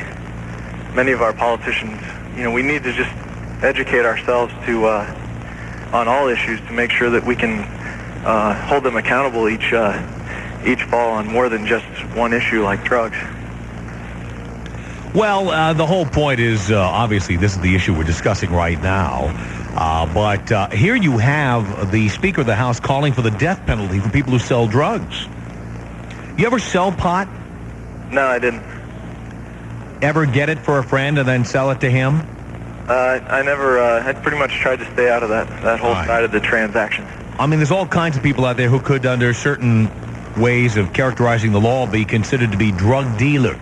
Speaker 17: of our politicians, we need to just educate ourselves on all issues to make sure that we can hold them accountable each fall on more than just one issue like drugs.
Speaker 2: Well, the whole point is, obviously, this is the issue we're discussing right now. But here you have the Speaker of the House calling for the death penalty for people who sell drugs. You ever sell pot?
Speaker 17: No, I didn't.
Speaker 2: Ever get it for a friend and then sell it to him?
Speaker 17: I never. I pretty much tried to stay out of that whole side of the transaction.
Speaker 9: I mean, there's all kinds of people out there who could, under certain ways of characterizing the law, be considered to be drug dealers.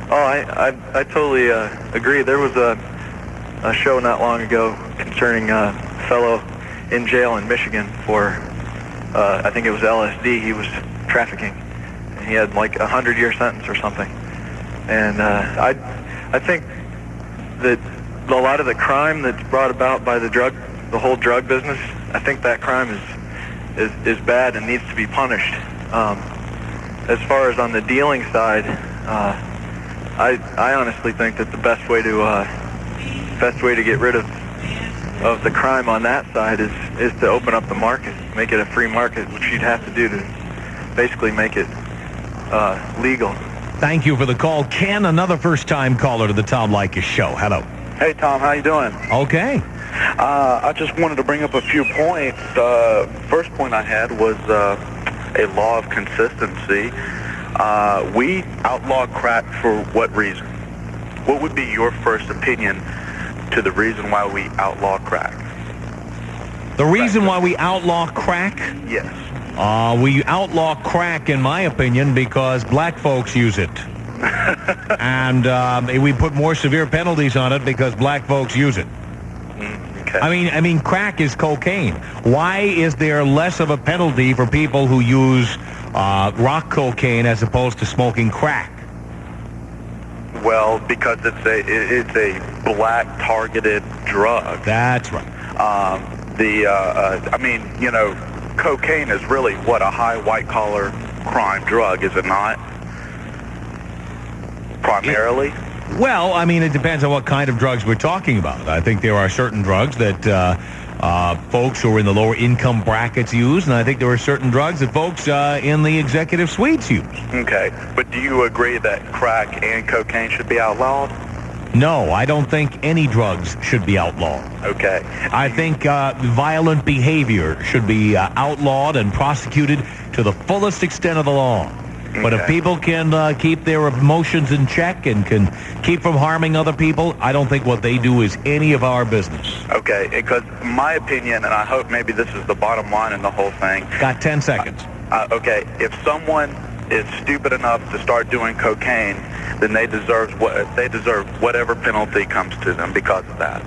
Speaker 17: Oh, I totally agree. There was a show not long ago concerning a fellow in jail in Michigan for, I think it was LSD he was trafficking. He had like a 100-year sentence or something. And I think that a lot of the crime that's brought about by the whole drug business, I think that crime is bad and needs to be punished. As far as on the dealing side, I honestly think that the best way to get rid of the crime on that side is to open up the market, make it a free market, which you'd have to do to basically make it legal.
Speaker 9: Thank you for the call. Ken, another first-time caller to the Tom Leykis Show. Hello.
Speaker 15: Hey, Tom, how you doing?
Speaker 9: Okay.
Speaker 15: I just wanted to bring up a few points. First point I had was a law of consistency. We outlaw crack for what reason? What would be your first opinion to the reason why we outlaw crack?
Speaker 9: The reason why we outlaw crack?
Speaker 15: Yes.
Speaker 9: We outlaw crack, in my opinion, because black folks use it. And we put more severe penalties on it because black folks use it.
Speaker 15: Okay.
Speaker 9: I mean, crack is cocaine. Why is there less of a penalty for people who use rock cocaine as opposed to smoking crack?
Speaker 15: Well, because it's a black targeted drug.
Speaker 9: That's right.
Speaker 15: I mean, you know, cocaine is really what, a high white collar crime drug, is it not? Primarily?
Speaker 9: Well, I mean, it depends on what kind of drugs we're talking about. I think there are certain drugs that folks who are in the lower income brackets use, and I think there are certain drugs that folks in the executive suites use.
Speaker 15: Okay, but do you agree that crack and cocaine should be outlawed?
Speaker 9: No, I don't think any drugs should be outlawed.
Speaker 15: Okay.
Speaker 9: I think violent behavior should be outlawed and prosecuted to the fullest extent of the law. But if people can keep their emotions in check and can keep from harming other people, I don't think what they do is any of our business.
Speaker 15: Okay, because my opinion, and I hope maybe this is the bottom line in the whole thing.
Speaker 9: Got 10 seconds.
Speaker 15: Okay, if someone is stupid enough to start doing cocaine, then they deserve whatever penalty comes to them because of that.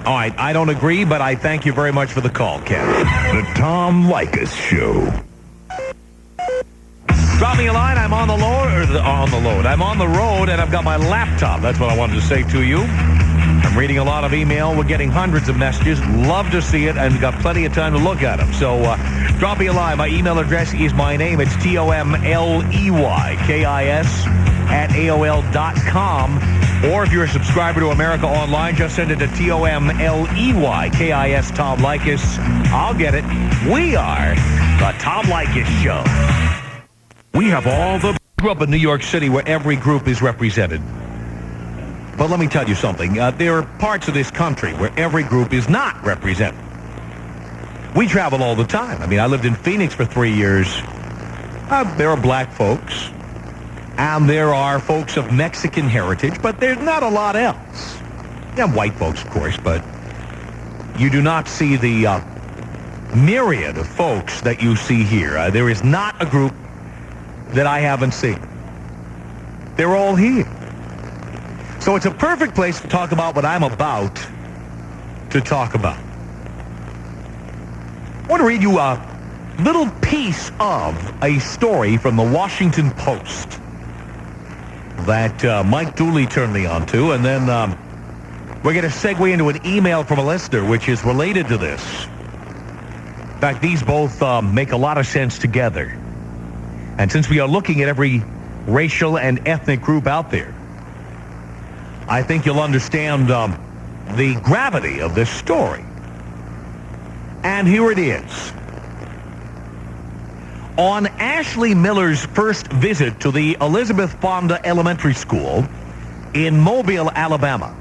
Speaker 9: All right, I don't agree, but I thank you very much for the call, Ken.
Speaker 21: The Tom Leykis Show.
Speaker 9: Drop me a line. I'm on the load. I'm on the road, and I've got my laptop. That's what I wanted to say to you. I'm reading a lot of email. We're getting hundreds of messages. Love to see it, and got plenty of time to look at them. So drop me a line. My email address is my name. It's TOMLEYKIS@AOL.com. Or if you're a subscriber to America Online, just send it to TOMLEYKIS, Tom Leykis. I'll get it. We are the Tom Leykis Show. We have all the... Grew up in New York City where every group is represented. But let me tell you something. There are parts of this country where every group is not represented. We travel all the time. I mean, I lived in Phoenix for 3 years. There are black folks. And there are folks of Mexican heritage, but there's not a lot else. You have white folks, of course, but you do not see the myriad of folks that you see here. There is not a group that I haven't seen. They're all here. So it's a perfect place to talk about what I'm about to talk about. I want to read you a little piece of a story from the Washington Post that Mike Dooley turned me on to, and then we're going to segue into an email from a listener which is related to this. In fact, these both make a lot of sense together. And since we are looking at every racial and ethnic group out there, I think you'll understand the gravity of this story. And here it is. On Ashley Miller's first visit to the Elizabeth Fonda Elementary School in Mobile, Alabama,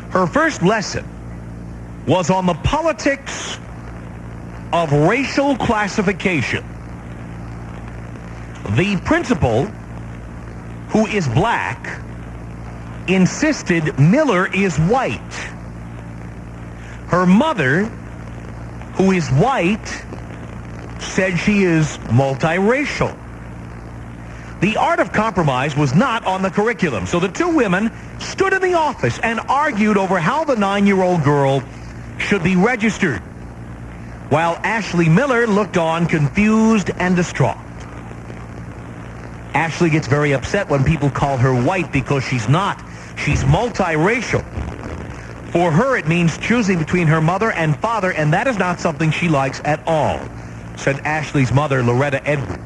Speaker 9: her first lesson was on the politics of racial classification. The principal, who is black, insisted Miller is white. Her mother, who is white, said she is multiracial. The art of compromise was not on the curriculum, so the two women stood in the office and argued over how the 9-year-old girl should be registered, while Ashley Miller looked on confused and distraught. Ashley gets very upset when people call her white because she's not. She's multiracial. For her, it means choosing between her mother and father, and that is not something she likes at all, said Ashley's mother, Loretta Edwards.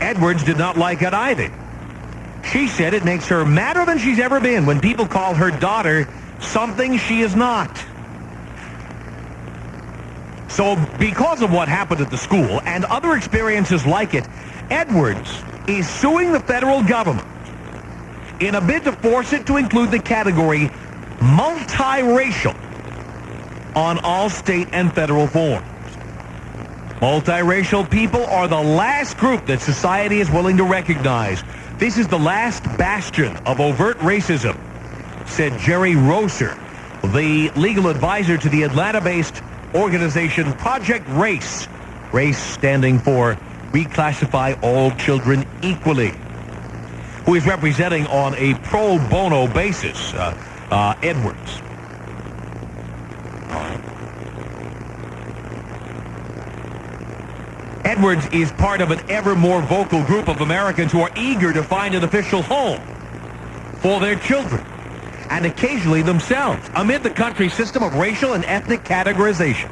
Speaker 9: Edwards did not like it either. She said it makes her madder than she's ever been when people call her daughter something she is not. So because of what happened at the school and other experiences like it, Edwards is suing the federal government in a bid to force it to include the category multiracial on all state and federal forms. Multiracial people are the last group that society is willing to recognize. This is the last bastion of overt racism, said Jerry Roser, the legal advisor to the Atlanta-based organization Project RACE, RACE standing for Reclassify All Children Equally, who is representing on a pro bono basis Edwards. Edwards is part of an ever more vocal group of Americans who are eager to find an official home for their children and occasionally themselves amid the country's system of racial and ethnic categorization.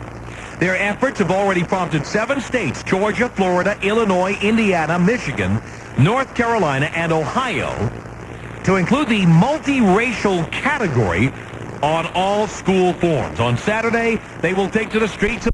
Speaker 9: Their efforts have already prompted 7 states, Georgia, Florida, Illinois, Indiana, Michigan, North Carolina, and Ohio, to include the multiracial category on all school forms. On Saturday, they will take to the streets of